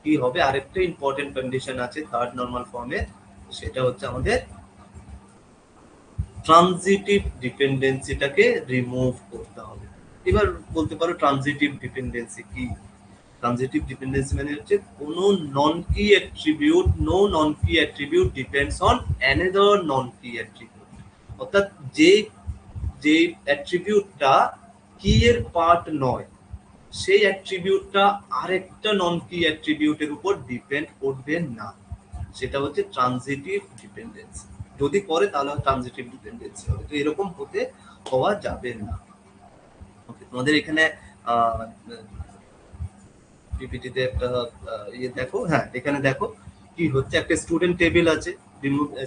কি হবে? আরেকটা ইম্পর্টেন্ট কন্ডিশন আছে থার্ড নর্মাল ফর্মে, সেটা হচ্ছে আমাদের ট্রানজিটিভ ডিপেন্ডেন্সিটাকে রিমুভ করতে হবে। এবার বলতে পারো ট্রানজিটিভ ডিপেন্ডেন্সি কি? ট্রানজিটিভ ডিপেন্ডেন্সি মানে হচ্ছে কোনো নন কি অ্যাট্রিবিউট, নো নন কি অ্যাট্রিবিউট ডিপেন্ডস অন অ্যানাদার নন কি অ্যাট্রিবিউট। অর্থাৎ যে যে অ্যাট্রিবিউটটা কি এর পার্ট নয়, সেই অ্যাট্রিবিউটটা আরেকটা নন কি অ্যাট্রিবিউটের উপর ডিপেন্ড করবে না, সেটা হচ্ছে ট্রানজিটিভ ডিপেন্ডেন্সি। যদি করে তাহলে ট্রানজিটিভ ডিপেন্ডেন্সি হবে, তো এরকম হওয়া যাবে না। ওকে, তোমাদের এখানে পিপিটিতে একটা ইয়ে দেখো, হ্যাঁ এখানে দেখো কি হচ্ছে, একটা স্টুডেন্ট টেবিল আছে,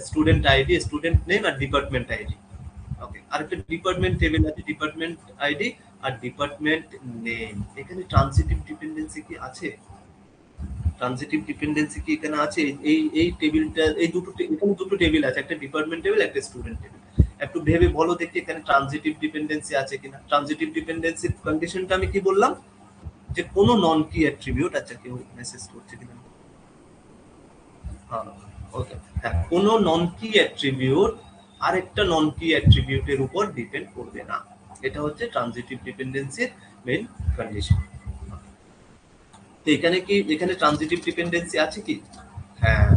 স্টুডেন্ট আইডি, স্টুডেন্ট নেম আর ডিপার্টমেন্ট আইডি। ওকে, আরেকটা ডিপার্টমেন্ট টেবিল আছে, ডিপার্টমেন্ট আইডি আর ডিপার্টমেন্ট নেম। এখানে ট্রানজিটিভ ডিপেন্ডেন্সি কি আছে? ট্রানজিটিভ ডিপেন্ডেন্সি কি এখানে আছে? এই টেবিলটা, এই দুটো, এখানে দুটো টেবিল আছে, একটা ডিপার্টমেন্ট টেবিল, একটা স্টুডেন্ট টেবিল। একটু ভেবে বলো দেখি এখানে ট্রানজিটিভ ডিপেন্ডেন্সি আছে কিনা। ট্রানজিটিভ ডিপেন্ডেন্সির কন্ডিশনটা আমি কি বললাম? যে কোনো নন কি অ্যাট্রিবিউট, আচ্ছা কেউ মেসেজ করছে কিনা, হ্যাঁ ওকে, হ্যাঁ, কোনো নন কি অ্যাট্রিবিউট আরেকটা নন কি অ্যাট্রিবিউটের উপর ডিপেন্ড করবে না, এটা হচ্ছে ট্রানজিটিভ ডিপেন্ডেন্সির মেইন কন্ডিশন। তো এখানে কি, এখানে ট্রানজিটিভ ডিপেন্ডেন্সি আছে কি? হ্যাঁ,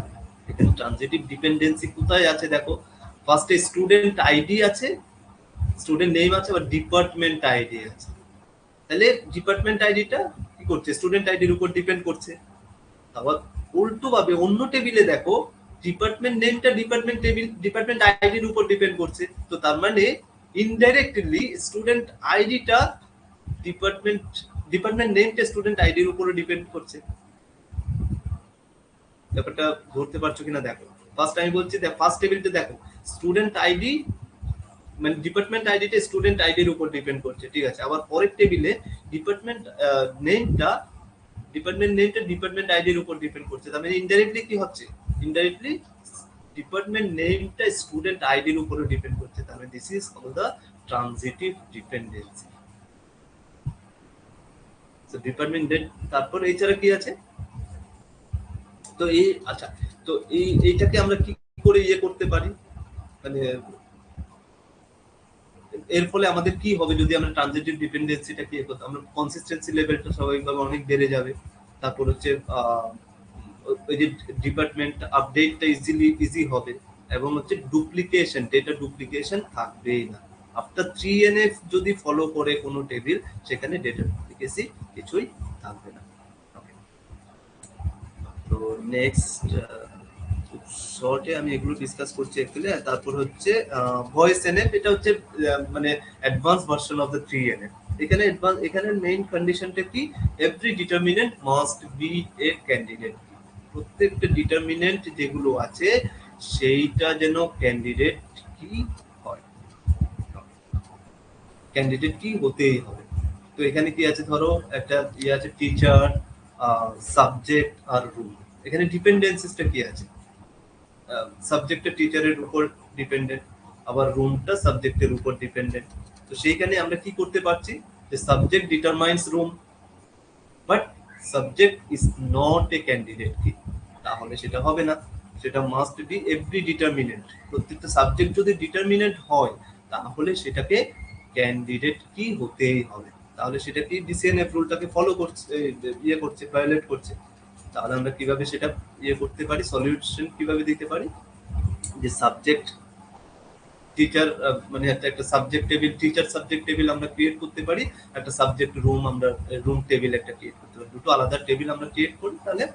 এখানে ট্রানজিটিভ ডিপেন্ডেন্সি কোথায় আছে দেখো, ফার্স্টে স্টুডেন্ট আইডি আছে, স্টুডেন্ট নেম আছে, আবার ডিপার্টমেন্ট আইডি আছে। তাহলে ডিপার্টমেন্ট আইডিটা কি করছে, স্টুডেন্ট আইডির উপর ডিপেন্ড করছে। আবার উল্টো ভাবে অন্য টেবিলে দেখো ডিপার্টমেন্ট নেমটা ডিপার্টমেন্ট আইডির উপর ডিপেন্ড করছে। তো তার মানে ইনডাইরেক্টলি স্টুডেন্ট আইডিটা ডিপার্টমেন্ট ডিপার্টমেন্ট নেমটা স্টুডেন্ট আইডির উপরে ডিপেন্ড করছে। ব্যাপারটা ধরতে পারছো কিনা দেখো। ফার্স্ট আমি বলছি, ফার্স্ট টেবিলটা দেখো স্টুডেন্ট আইডি মানে ডিপার্টমেন্ট আইডিটা স্টুডেন্ট আইডির উপর ডিপেন্ড করছে, ঠিক আছে। আবার পরের টেবিলে ডিপার্টমেন্ট নেমটা ডিপার্টমেন্ট আইডির উপর ডিপেন্ড করছে। তার মানে ইনডাইরেক্টলি কি হচ্ছে, ইনডাইরেক্টলি ডিপার্টমেন্ট নেমটা স্টুডেন্ট আইডির উপরে ডিপেন্ড করছে। তার মানে this is called the transitive dependency. So department name, তারপর এছাড়া কি আছে, তো এই আচ্ছা, তো এইটাকে আমরা কি করে ইয়ে করতে পারি, মানে এর ফলে আমাদের কি হবে যদি আমরা ট্রানজিটিভ ডিপেন্ডেন্সিটা কি করতে, আমরা কনসিস্টেন্সি লেভেলটা স্বাভাবিকভাবে অনেক বেড়ে যাবে। তারপর হচ্ছে ওই যে ডিপার্টমেন্ট আপডেটটা ইজি হবে, এবং হচ্ছে ডুপ্লিকেশন, ডেটা ডুপ্লিকেশন থাকবেই না। আফটার 3NF যদি ফলো করে কোনো টেবিল, সেখানে ডেটা ডুপ্লিকেসি কিছুই থাকবে না। তো নেক্সট শর্টে আমি এগুলো ডিসকাস করছি অ্যাকচুয়ালি। তারপর হচ্ছে ভয়েস এনএফ, এটা হচ্ছে মানে advance version of the 3NF। এখানে মেইন কন্ডিশনটা কি, every determinant must B A candidate. প্রত্যেকটা ডিটারমিনেন্ট যেগুলো আছে সেইটা যেন ক্যান্ডিডেট কি হয়, ক্যান্ডিডেট কি হতেই হবে। তো এখানে কি আছে, ধরো একটা ইয়ে আছে টিচার, সাবজেক্ট আর রুল। এখানে ডিপেন্ডেন্সিসটা কি আছে, সাবজেক্টটা টিচারের উপর ডিপেন্ডেন্ট, আবার রুমটা সাবজেক্টের উপর ডিপেন্ডেন্ট। তো সেইখানে আমরা কি করতে পারছি, যে subject determines room, but subject is not a candidate কি, তাহলে সেটা হবে না। সেটা মাস্ট বি এভরি ডিটারমিনেন্ট। প্রত্যেকটা সাবজেক্ট যদি ডিটারমিনেন্ট হয়, তাহলে সেটাকে ক্যান্ডিডেট কি হতেই হবে। তাহলে সেটা কি ডিসিএনএফ রুলটাকে ফলো করছে, ইয়ে করছে, ভায়োলেট করছে। তাহলে আমরা কিভাবে সেটা ইয়ে করতে পারি, সলিউশন কিভাবে দিতে পারি, যে সাবজেক্ট টিচার মানে একটা subject table, teacher subject table আমরা ক্রিয়েট করতে পারি, একটা সাবজেক্ট রুম আমরা রুম টেবিল একটা ক্রিয়েট করতে পারি। দুটো আলাদা টেবিল আমরা ক্রিয়েট করি, তাহলে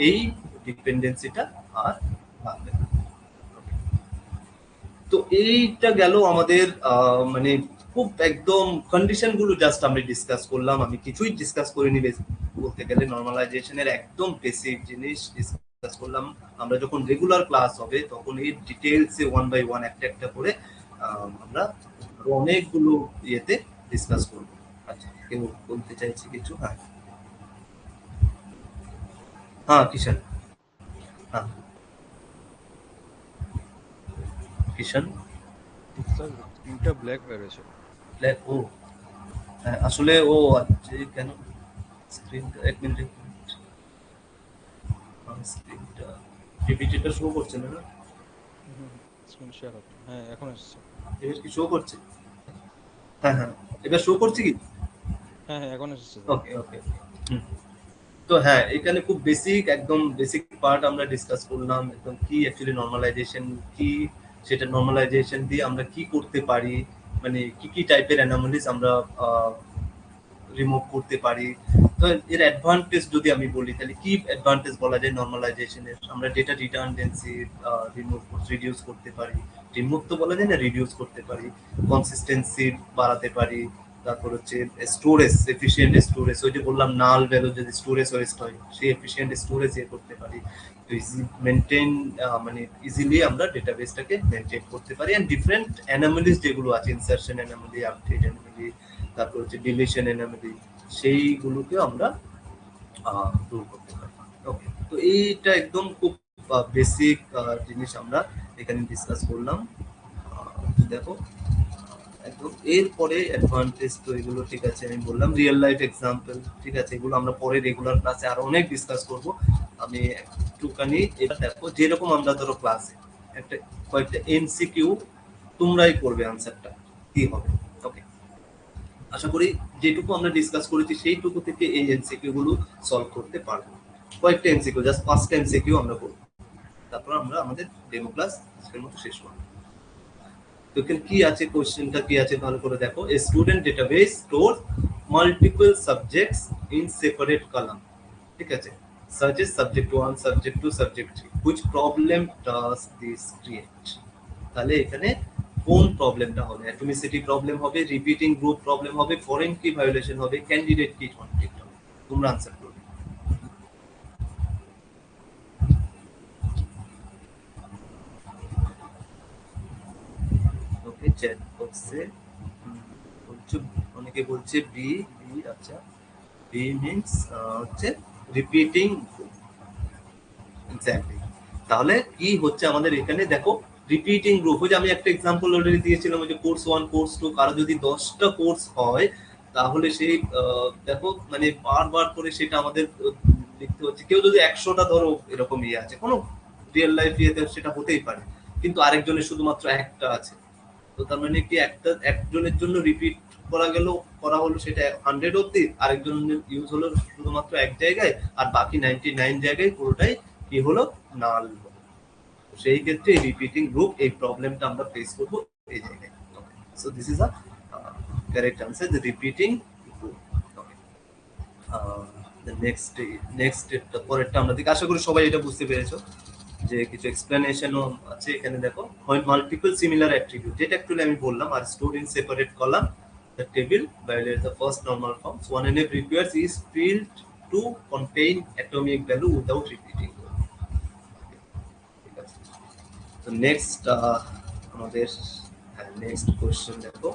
এই ডিপেন্ডেন্সিটা আর থাকবে না। তো এইটা গেল আমাদের মানে খুব একদম কন্ডিশন গুলো জাস্ট আমি ডিসকাস করলাম। আমি কিছুই ডিসকাস করিনি বলতে গেলে, নর্মালাইজেশনের একদম বেসিক জিনিস ডিসকাস করলাম। আমরা যখন রেগুলার ক্লাস হবে তখন এই ডিটেলসে ওয়ান বাই ওয়ান একটা একটা করে আমরা অনেকগুলো ইয়েতে ডিসকাস করব। আচ্ছা, কেউ বলতে চাইছে কিছু? হ্যাঁ হ্যাঁ কিষান, হ্যাঁ কিষান। স্যার স্ক্রিনটা ব্ল্যাক হয়ে গেছে। ও হ্যাঁ, আসলে ও আচ্ছা, কেন স্ক্রিনটা, এক মিনিট স্ক্রিনটা পিপিটিটা শো করছে না, স্ক্রিন শেয়ার হবে, হ্যাঁ এখন এসেছে। এবার কি শো করছে? হ্যাঁ হ্যাঁ, এবার শো করছে কি? হ্যাঁ হ্যাঁ এখন এসেছে। ওকে ওকে। তো হ্যাঁ, এখানে খুব বেসিক, একদম বেসিক পার্ট আমরা ডিসকাস করলাম। একদম কি অ্যাকচুয়ালি নরমালাইজেশন কি, সেটা নরমালাইজেশন দিয়ে আমরা কি করতে পারি, মানে কি কি টাইপের অ্যানোমালিস আমরা রিমুভ করতে পারি। তো এর অ্যাডভান্টেজ যদি আমি বলি, তাহলে কি অ্যাডভান্টেজ বলা যায় নরমালাইজেশনের, আমরা ডেটা রিডান্ডেন্সি রিডিউস করতে পারি, রিমুভ তো বলা যায় না, রিডিউস করতে পারি, কনসিস্টেন্সি বাড়াতে পারি। তারপর হচ্ছে স্টোরেজ, এফিশিয়েন্ট স্টোরেজ, ওই যে বললাম নাল ভ্যালু যদি স্টোরেজ ওয়েস্ট হয়, সেই এফিশিয়েন্ট স্টোরেজ ইয়ে করতে পারি। তো মেনটেন মানে ইজিলি আমরা ডেটাবেসটাকে মেনটেন করতে পারি। এন্ড ডিফারেন্ট অ্যানোমালিস যেগুলো আছে, ইনসারশন অ্যানোমালি, আপডেট অ্যানোমালি, তারপর হচ্ছে ডিলিশন অ্যানোমালি, সেইগুলোকে আমরা দূর করতে পারি। ওকে, তো এইটা একদম খুব বেসিক জিনিস আমরা এখানে ডিসকাস করলাম। দেখো একদম এরপরে অ্যাডভান্টেজ তো এগুলো ঠিক আছে, আমি বললাম রিয়েল লাইফ এক্সাম্পল, ঠিক আছে, এগুলো আমরা পরে রেগুলার ক্লাসে আরো অনেক ডিসকাস করব। আমি একটুখানি এটা দেখো, যেরকম আমরা ধরো ক্লাসে একটা কয়েকটা এমসিকিউ তোমরাই করবে, আনসারটা কি হবে। ওকে, আশা করি যেটুকু আমরা ডিসকাস করেছি সেইটুকু থেকে এই এমসিকিউ গুলো সলভ করতে পারবো। কয়েকটা এমসিকিউ, জাস্ট 5টা এমসিকিউ আমরা করব, তারপর আমরা আমাদের ডেমো ক্লাস আজকের মতো শেষ করব। তো এখানে কি আছে, কোশ্চেনটা কি আছে ভালো করে দেখো। A student database store multiple subjects in separate column, ঠিক আছে, such as subject 1, subject 2, subject 3. Which problem does this create? তাহলে এখানে কোন প্রবলেমটা হবে? অ্যাটমিসিটি প্রবলেম হবে, রিপিটিং গ্রুপ প্রবলেম হবে, ফরেন কি ভায়োলেশন হবে, ক্যান্ডিডেট কি কনফ্লিক্ট হবে? তোমরা আনসার করবে। ওকে, চ্যাট বক্সে বলছো, অনেকে বলছে বি। বি, আচ্ছা, বি মিন্স হচ্ছে রিপিটিং গ্রুপ। এক্স্যাক্টলি। তাহলে কি হচ্ছে আমাদের এখানে দেখো, রিপিটিং গ্রুপ। ওই যে আমি একটা এক্সাম্পল অলরেডি দিয়েছিলাম, ওই যে কোর্স 1, কোর্স 2, কারো যদি 10টা কোর্স হয় তাহলে সেই দেখো মানে বারবার করে সেটা আমাদের লিখতে হচ্ছে। কেউ যদি 100টা ধরো এরকম ইয়ে আছে, কোনো রিয়েল লাইফ ইয়েতে সেটা হতেই পারে, কিন্তু আরেকজনের শুধুমাত্র একটা আছে। তো তার মানে কি একজনের জন্য রিপিট করা হলো সেটা 100 অব্দি, আরেকজনের ইউজ হলো শুধুমাত্র এক জায়গায়, আর বাকি 99 জায়গায় পুরোটাই কি হলো, নাল হলো। সেই ক্ষেত্রে রিপিটিং গ্রুপ এই প্রবলেমটা আমরা ফেস করব এই জায়গায়। So this is a correct answer, the repeating group. Okay, next পরেরটা আমরা দেখি। আশা করি সবাই এটা বুঝতে পেরেছো যে কিছু এক্সপ্লেনেশনও আছে এখানে। দেখো, মাল্টিপল সিমিলার অ্যাট্রিবিউট, যেটা অ্যাকচুয়ালি আমি বললাম, আর stored in separate column the table violates the first normal forms. 1NF requires each field to contain atomic value without repeating. So next আমাদের নেক্সট কোশ্চেন দেখো,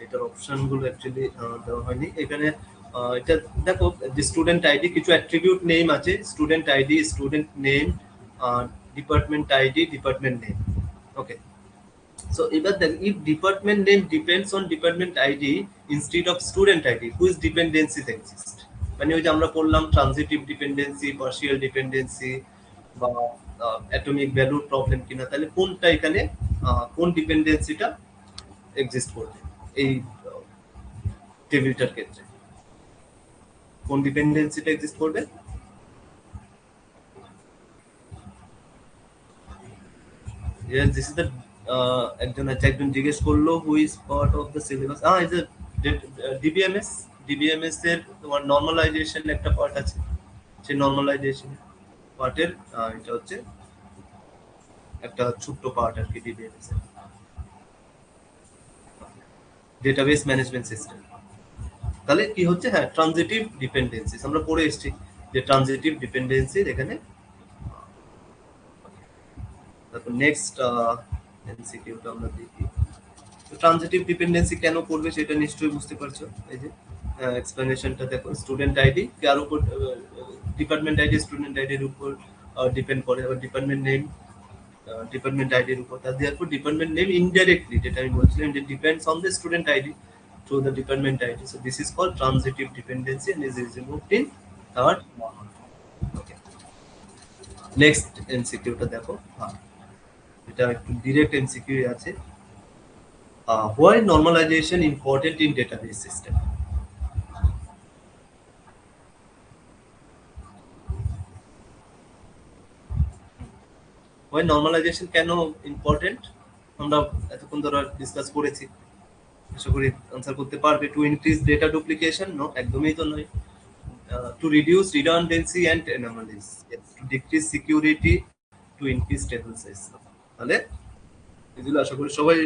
এটার অপশন গুলো অ্যাকচুয়ালি দেওয়া হয়নি এখানে। এটা দেখো, যে স্টুডেন্ট আইডি, কিছু অ্যাট্রিবিউট নেম আছে, student ID, student name, department ID, department name. Okay, so এবার দেখ, if department name depends on department ID instead of student ID, whose dependencies exist? মানে ওই যে আমরা পড়লাম ট্রানজিটিভ ডিপেন্ডেন্সি, পার্শিয়াল ডিপেন্ডেন্সি বা অ্যাটমিক ভ্যালুর প্রবলেম কিনা, তাহলে কোনটা এখানে কোন ডিপেন্ডেন্সিটা এক্সিস্ট করবে এই টেবিলটার ক্ষেত্রে? কোন ডিপেন্ডেন্সিটা এক্সিস্ট করবে? Yes, this is the একজন জিজ্ঞেস করলো who is part of the syllabus. Is DBMS. DBMS এর তোমার নরমালাইজেশন একটা পার্ট আছে, সেই নরমালাইজেশন পার্টের এটা হচ্ছে একটা ছোট্ট পার্ট আর কি ডিবিএমএস এর, ডেটাবেস ম্যানেজমেন্ট সিস্টেম। তাহলে কি হচ্ছে, হ্যাঁ, ট্রানজিটিভ ডিপেন্ডেন্সিস আমরা পড়ে এসেছি যে ট্রানজিটিভ ডিপেন্ডেন্সির এখানে। তারপর নেক্সট এমসিকিউটা আমরা দেখি। ট্রানজিটিভ ডিপেন্ডেন্সি কেন করবে সেটা নিশ্চয়ই বুঝতে পারছো। এই যে এক্সপ্লেনেশনটা দেখো, স্টুডেন্ট আইডি কার উপর, ডিপার্টমেন্ট আইডি স্টুডেন্ট আইডির উপর ডিপেন্ড করে, আবার ডিপার্টমেন্ট নেম ডিপার্টমেন্ট আইডির উপর। তারপর ডিপার্টমেন্ট নেম ইনডাইরেক্টলি, যেটা আমি বলছিলাম, যে depends on the student ID through the department ID. So this is called transitive dependency and is removed in third normal. Okay, next এমসিকিউটা দেখো। হ্যাঁ, এটা একটু ডিরেক্ট এমসিকিউ আছে। Why normalization important in database system? Why normalization কেন important আমরা এতক্ষণ ধরে ডিসকাস করেছি, আশা করি আনসার করতে পারবে। To increase data duplication, no, একদমই তো নয়। To reduce redundancy and anomalies, to decrease security, to increase table size. তাহলে এগুলো আশা করি সবাই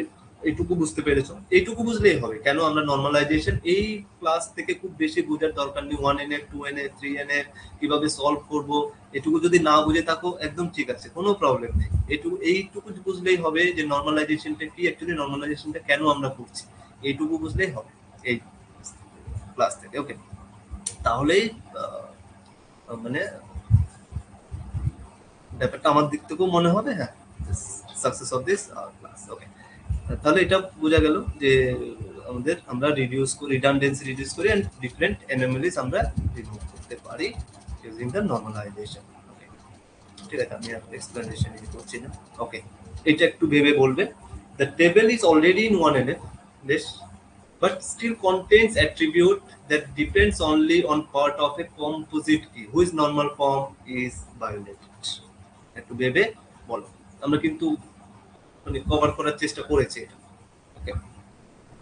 এইটুকু বুঝতে পেরেছো। এইটুকু বুঝলেই হবে কেন আমরা নরমালাইজেশন, এই ক্লাস থেকে খুব বেশি বোঝার দরকার নেই। 1NF, 2NF, 3NF কিভাবে সলভ করব, এটুকু যদি না বুঝে থাকো একদম ঠিক আছে, কোনো প্রবলেম নেই। এইটুকু বুঝলেই হবে যে নরমালাইজেশনটা কি, অ্যাকচুয়ালি নরমালাইজেশনটা কেন আমরা করছি, এইটুকু বুঝলেই হবে এই ক্লাস থেকে। ওকে, তাহলেই মানে ব্যাপারটা আমার দিক থেকেও মনে হবে, হ্যাঁ, সাকসেস অফ দিস ক্লাস। ওকে, তাহলে এটা বোঝা গেল যে আমরা রিডান্ডেন্সি রিডিউস করি এন্ড ডিফারেন্ট অ্যানোমালিজ আমরা রিমুভ করতে পারি ইউজিং দ্য নরমালাইজেশন। ওকে, ঠিক আছে, আমি আর এক্সপ্লেনেশন করছি না। ওকে, এটা একটু ভেবে বলবে। The table is already in 1NF, বেশ, but still contains attribute that depends only on part of a composite key whose normal form is violated. একটু ভেবে বলো, আমরা কিন্তু মানে কভার করার চেষ্টা করেছি এটা। ওকে,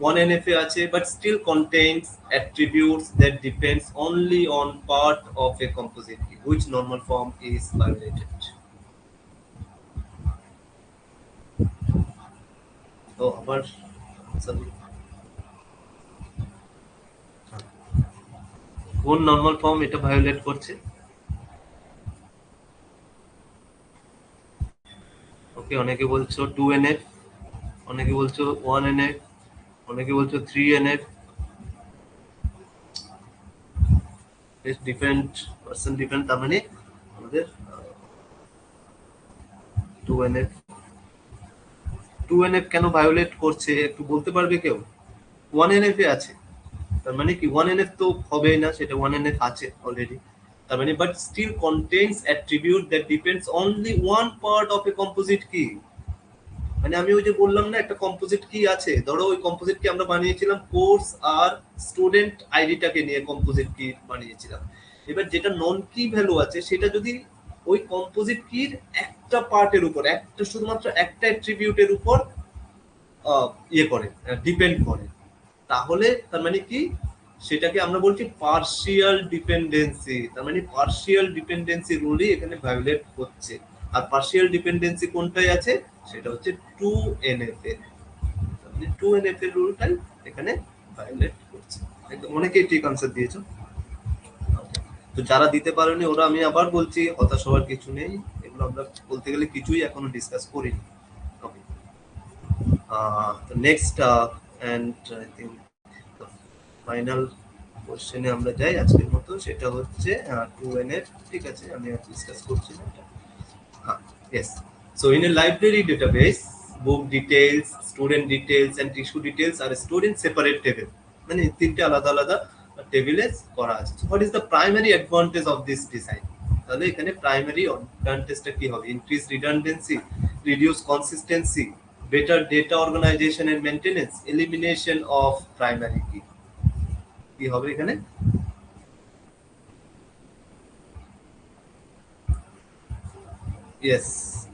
one NFA আছে but still contains attributes that depends only on part of a composite key which normal form is violated. তো আবার sorry, কোন নরমাল ফর্ম এটা ভায়োলেট করছে? ওকে, অনেকে বলছো 2NF, অনেকে বলছো 1NF, অনেকে বলছো 3NF। ডিফারেন্ট পার্সন ডিফারেন্ট, তার মানে আমাদের 2NF 2NF কেন ভায়োলেট করছে একটু বলতে পারবে কেউ? 1NF এ আছে, তার মানে কি 1NF তো হবেই না, সেটা 1NF আছে অলরেডি, তার মানে but still contains attribute that depends only one part of a composite key. মানে আমি ওই যে বললাম না একটা কম্পোজিট কি আছে, ধরো ওই কম্পোজিট কি আমরা বানিয়েছিলাম কোর্স আর স্টুডেন্ট আইডিটাকে নিয়ে কম্পোজিট কি বানিয়েছিলাম। এবার যেটা নন কি ভ্যালু আছে সেটা যদি ওই কম্পোজিট কির একটা পার্টের উপর, একটা শুধুমাত্র একটা অ্যাট্রিবিউটের উপর ইয়ে করে, ডিপেন্ড করে, তাহলে তার মানে কি সেটাকে আমরা বলছি পার্শিয়াল ডিপেন্ডেন্সি। তার মানে পার্শিয়াল ডিপেন্ডেন্সি রুলই এখানে ভায়োলেট হচ্ছে। আর পার্শিয়াল ডিপেন্ডেন্সি কোনটাই আছে, সেটা হচ্ছে 2NF এর, মানে 2NF এর রুলটাই এখানে ভায়োলেট করছে। অনেকেই ঠিক আনসার দিয়েছো। তো যারা দিতে পারেনি ওরা, আমি আবার বলছি হতাশ হওয়ার কিছু নেই, এগুলো আমরা বলতে গেলে কিছুই এখনো ডিসকাস করিনি। Okay, next and I think final কোশ্চেনে আমরা যাই আজকের মতো, সেটা হচ্ছে 2NF। ঠিক আছে, আমি আর ডিসকাস করছি না এটা। হ্যাঁ, yes. So in a library database, book details, student details and issue details are stored in separate table, মানে তিনটে আলাদা আলাদা টেবিলে করা আছে। What is the primary advantage of this design? তাহলে এখানে প্রাইমারি অ্যাডভান্টেজটা কি হবে? Increase redundancy, reduce consistency, better data organization and maintenance, elimination of primary key. কি হবে এখানে? yes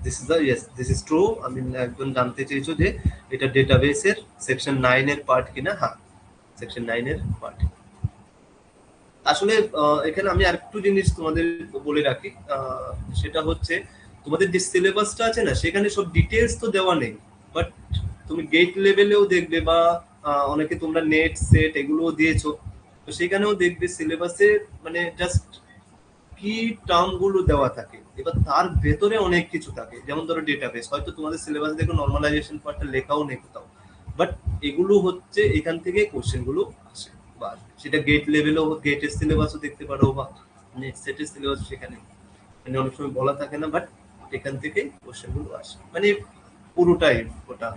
this is true। আমি একজন জানতে চেয়েছো যে এটা ডেটাবেসের সেকশন 9 এর পার্ট কিনা। হ্যাঁ, সেকশন 9 এর পার্ট। আসলে এখানে আমি আরেকটু জিনিস তোমাদের বলে রাখি, সেটা হচ্ছে তোমাদের যে সিলেবাসটা আছে না, সেখানে সব ডিটেলস তো দেওয়া নেই, বাট তুমি গেট লেভেলেও দেখবে বা অনেকে তোমরা নেট সেট এগুলোও দিয়েছো, তো সেখানেও দেখবে সিলেবাসে মানে জাস্ট কি টার্ম গুলো দেওয়া থাকে, এবার তার ভেতরে অনেক কিছু থাকে। যেমন ধরো ডেটাবেস, হয়তো তোমাদের সিলেবাস দেখো নরমালাইজেশন পার্টটা লেখাও নেই কোথাও, বাট এগুলো হচ্ছে এখান থেকে কোশ্চেন গুলো আসে। বা সেটা গেট লেভেলেও, গেটের সিলেবাসও দেখতে পারো বা নেট সেটের সিলেবাস, সেখানে মানে অনেক সময় বলা থাকে না, বাট এখান থেকে কোশ্চেন গুলো আসে। মানে পুরোটাই ওটা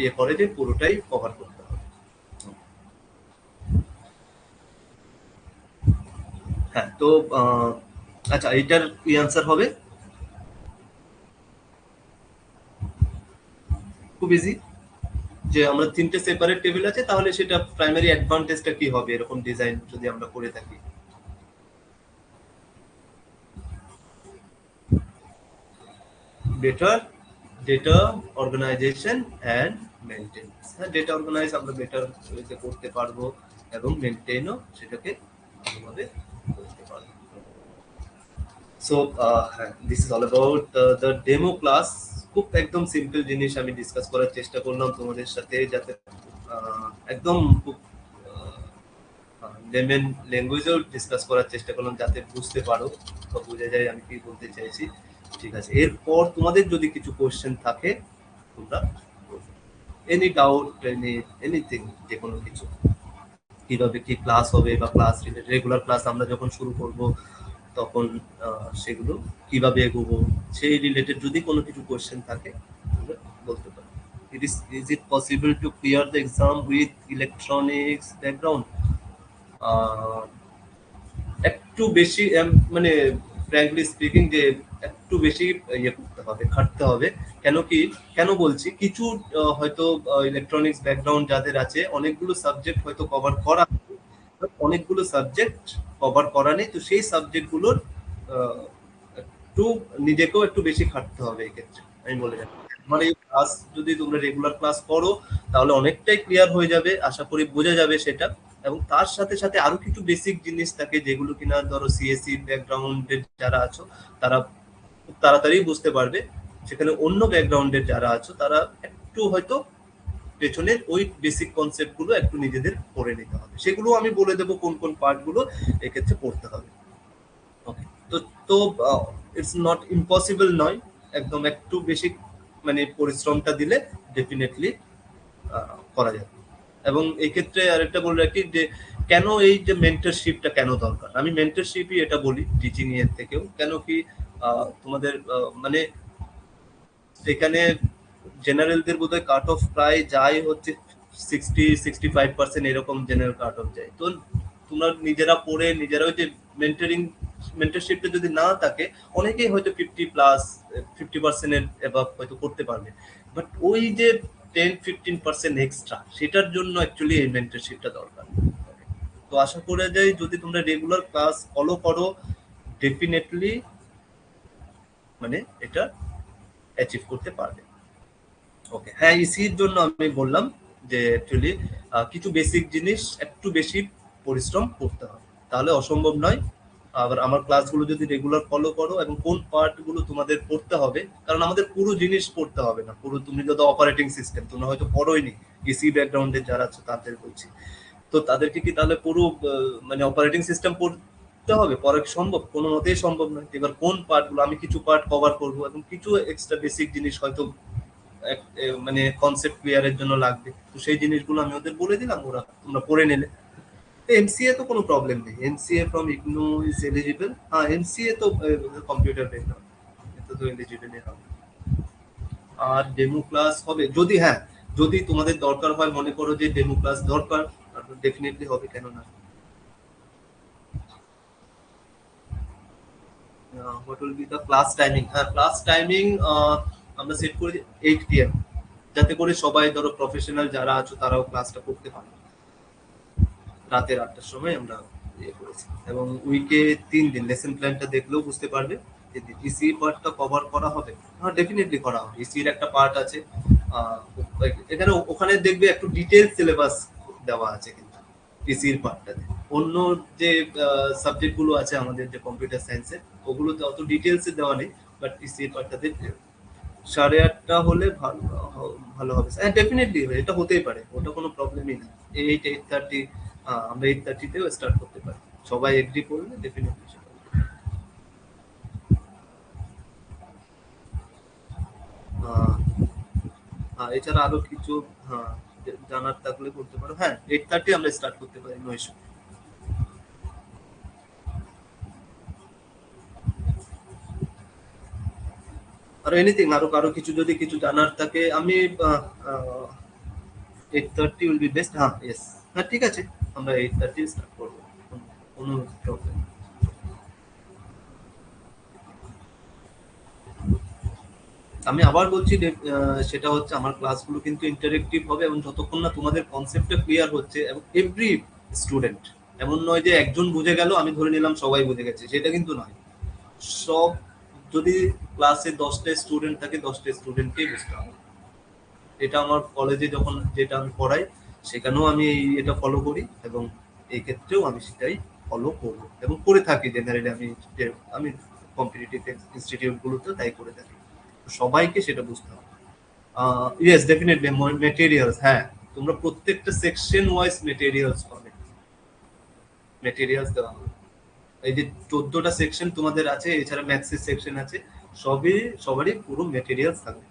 ইয়ে করে যে পুরোটাই কভার করতে হবে। হ্যাঁ, তো আচ্ছা, এইটার কি অ্যান্সার হবে? খুব ইজি, যে আমরা তিনটে সেপারেট টেবিল আছে, তাহলে সেটা প্রাইমারি অ্যাডভান্টেজটা কি হবে এরকম ডিজাইন যদি আমরা করে থাকি? Better data organization and maintenance. হ্যাঁ, ডেটা অর্গানাইজ আমরা বেটার ওয়েতে করতে পারবো এবং মেইনটেইনও সেটাকে ভালোভাবে করতে পারবো। So this is all about the demo class. খুব একদম সিম্পল জিনিস আমি ডিসকাস করার চেষ্টা করলাম তোমাদের সাথে, যাতে একদম খুব লেমেন ল্যাঙ্গুয়েজেও ডিসকাস করার চেষ্টা করলাম, যাতে বুঝতে পারো বা বুঝে যায় আমি কি বলতে চাইছি। ঠিক আছে, এরপর তোমাদের যদি কিছু কোশ্চেন থাকে তোমরা এনি ডাউট, এনিথিং, যে কোনো কিছু, কিভাবে কি ক্লাস হবে বা ক্লাস রেগুলার ক্লাস আমরা যখন শুরু করব তখন সেগুলো কিভাবে এগোবো, সেই রিলেটেড যদি কোনো কিছু কোশ্চেন থাকে তোমরা বলতে পারো। Is it possible to clear the exam with electronics background? একটু বেশি মানে ফ্র্যাঙ্কলি স্পিকিং যে একটু বেশি ইয়ে করতে হবে, খাটতে হবে। কেন বলছি, কিছু হয়তো ইলেকট্রনিক্স ব্যাকগ্রাউন্ড যাদের আছে অনেকগুলো সাবজেক্ট হয়তো কভার করা, অনেকগুলো সাবজেক্ট কভার করা নেই, তো সেই সাবজেক্টগুলোর একটু নিজেকেও একটু বেশি খাটতে হবে এক্ষেত্রে, আমি বলে যাচ্ছি। মানে এই ক্লাস যদি তোমরা রেগুলার ক্লাস করো তাহলে অনেকটাই ক্লিয়ার হয়ে যাবে, আশা করি বোঝা যাবে সেটা। এবং তার সাথে সাথে আরো কিছু বেসিক জিনিস থাকে যেগুলো কিনা ধরো সিএসসি ব্যাকগ্রাউন্ডের যারা আছো তারা খুব তাড়াতাড়ি বুঝতে পারবে, সেখানে অন্য ব্যাকগ্রাউন্ডের যারা আছো তারা একটু হয়তো পেছনের ওই বেসিক কনসেপ্ট গুলো একটু নিজেদের পড়ে নিতে হবে, সেগুলো আমি বলে দেবো কোন কোন পার্ট গুলো এক্ষেত্রে পড়তে হবে। ওকে, তো তো ইটস নট ইম্পসিবল নয়, একদম একটু বেশি মানে পরিশ্রমটা দিলে ডেফিনেটলি করা যাবে। এবং এই ক্ষেত্রে আরেকটা বলে রাখি যে কেন এই যে মেন্টরশিপটা কেন দরকার, আমি মেন্টরশিপই এটা বলি টিচিং এর থেকেও। কেন কি তোমাদের মানে এখানে জেনারেলদের বোধহয় কাট অফ প্রায় যায় হচ্ছে 60-65% এরকম জেনারেল কাট অফ যায়। তো তোমরা নিজেরা পড়ে নিজেরা ওই যে মেন্টরশিপটা যদি না থাকে অনেকেই হয়তো 50% এভাব হয়তো করতে পারবে, বাট ওই যে 10-15% এক্সট্রা, সেটার জন্য অ্যাকচুয়ালি এই মেন্টরশিপটা দরকার। তো আশা করা যায় যদি তোমরা রেগুলার ক্লাস ফলো করো ডেফিনেটলি মানে এটা অ্যাচিভ করতে পারবে। ওকে, হ্যাঁ, ইসির জন্য আমি বললাম যে অ্যাকচুয়ালি কিছু বেসিক জিনিস একটু বেশি পরিশ্রম করতে হবে, তাহলে অসম্ভব নয়। আবার আমার ক্লাসগুলো যদি রেগুলার ফলো করো এবং কোন পার্ট গুলো তোমাদের পড়তে হবে, কারণ আমাদের পুরো জিনিস পড়তে হবে না, পুরো তুমি যদি অপারেটিং সিস্টেম তোমরা হয়তো পড়োইনি, ইসি ব্যাকগ্রাউন্ডের যারা আছে তাদের বলছি, তো তাদেরকে কি তাহলে পুরো মানে অপারেটিং সিস্টেম পড়তে হবে? পড়া সম্ভব? কোনো মতেই সম্ভব নয়। এবার কোন পার্ট গুলো, আমি কিছু পার্ট কভার করবো এবং কিছু এক্সট্রা বেসিক জিনিস হয়তো মানে কনসেপ্ট ক্লিয়ারের জন্য লাগবে, তো সেই জিনিসগুলো আমি ওদের বলে দিলাম, ওরা তোমরা পড়ে নিলে। এমসিএ তো কোনো প্রবলেম নেই, MCA from ignore is eligible. হ্যাঁ, এমসিএ তো কম্পিউটার ব্যাকগ্রাউন্ড, এটা তো এলিজিবলই হবে। আর ডেমো ক্লাস হবে যদি, হ্যাঁ যদি তোমাদের দরকার হয়, মনে করো যে ডেমো ক্লাস দরকার, ডেফিনেটলি হবে, কেন না। What will be the class timing? হ্যাঁ, ক্লাস টাইমিং আমরা সেট করি 8 PM, যাতে করে সবাই ধরো প্রফেশনাল যারা আছো তারাও ক্লাসটা করতে পারে। রাতের 8টার সময় আমরা ইয়ে করেছি, এবং উইকে 3 দিন লেসন প্ল্যানটা দেখলেও বুঝতে পারবে যে ইসি পার্টটা কভার করা হবে। হ্যাঁ, ডেফিনেটলি করা হবে। ইসির একটা পার্ট আছে, এখানে ওখানে দেখবে একটু ডিটেইলস সিলেবাস দেওয়া আছে কিন্তু ইসির পার্টটাতে। অন্য যে সাবজেক্ট গুলো আছে আমাদের যে কম্পিউটার সায়েন্সের, ওগুলোতে অত ডিটেইলসে দেওয়া নেই, বাট ইসির পার্টটাতে 8:30 হলে ভালো হবে। হ্যাঁ, ডেফিনেটলি এটা হতেই পারে, ওটা কোনো প্রবলেমই না। 8-8:30 আমরা 8:30-তেও স্টার্ট করতে পারি, সবাই এগ্রি করলে ডেফিনেটলি সেটা হবে। এছাড়া আরো কিছু জানার থাকলে করতে পারো। হ্যাঁ, 8:30 আমরা স্টার্ট করতে পারি, নো ইস্যু। আর এনিথিং, আরো কারো কিছু যদি কিছু জানার থাকে, আমি 8:30 উইল বি বেস্ট। হ্যাঁ, ইয়েস, হ্যাঁ ঠিক আছে, আমরা 8:30 স্টার্ট করবো, কোনো প্রবলেম। আমি আবার বলছি সেটা হচ্ছে আমার ক্লাসগুলো কিন্তু ইন্টারেক্টিভ হবে, এবং যতক্ষণ না তোমাদের কনসেপ্টটা ক্লিয়ার হচ্ছে, এবং এভরি স্টুডেন্ট, এমন নয় যে একজন বুঝে গেল আমি ধরে নিলাম সবাই বুঝে গেছে, সেটা কিন্তু নয়। সব, যদি ক্লাসে 10টা স্টুডেন্ট থাকে 10টা স্টুডেন্টকেই বুঝতে হবে। এটা আমার কলেজে যখন যেটা আমি পড়াই সেখানেও আমি এটা ফলো করি, এবং এই ক্ষেত্রেও আমি সেটাই ফলো করবো এবং করে থাকি জেনারেলি। আমি কম্পিটিটিভ ইনস্টিটিউট গুলোতে তাই করে থাকি, সবাইকে সেটা বুঝতে হবে। ইয়েস, ডেফিনেটলি মেটেরিয়ালস, হ্যাঁ তোমরা প্রত্যেকটা সেকশন ওয়াইজ মেটেরিয়ালস পাবে, মেটেরিয়ালস দেওয়া হবে। এই যে 14টা সেকশন তোমাদের আছে, এছাড়া ম্যাথসের সেকশন আছে, সবারই পুরো মেটেরিয়ালস থাকবে।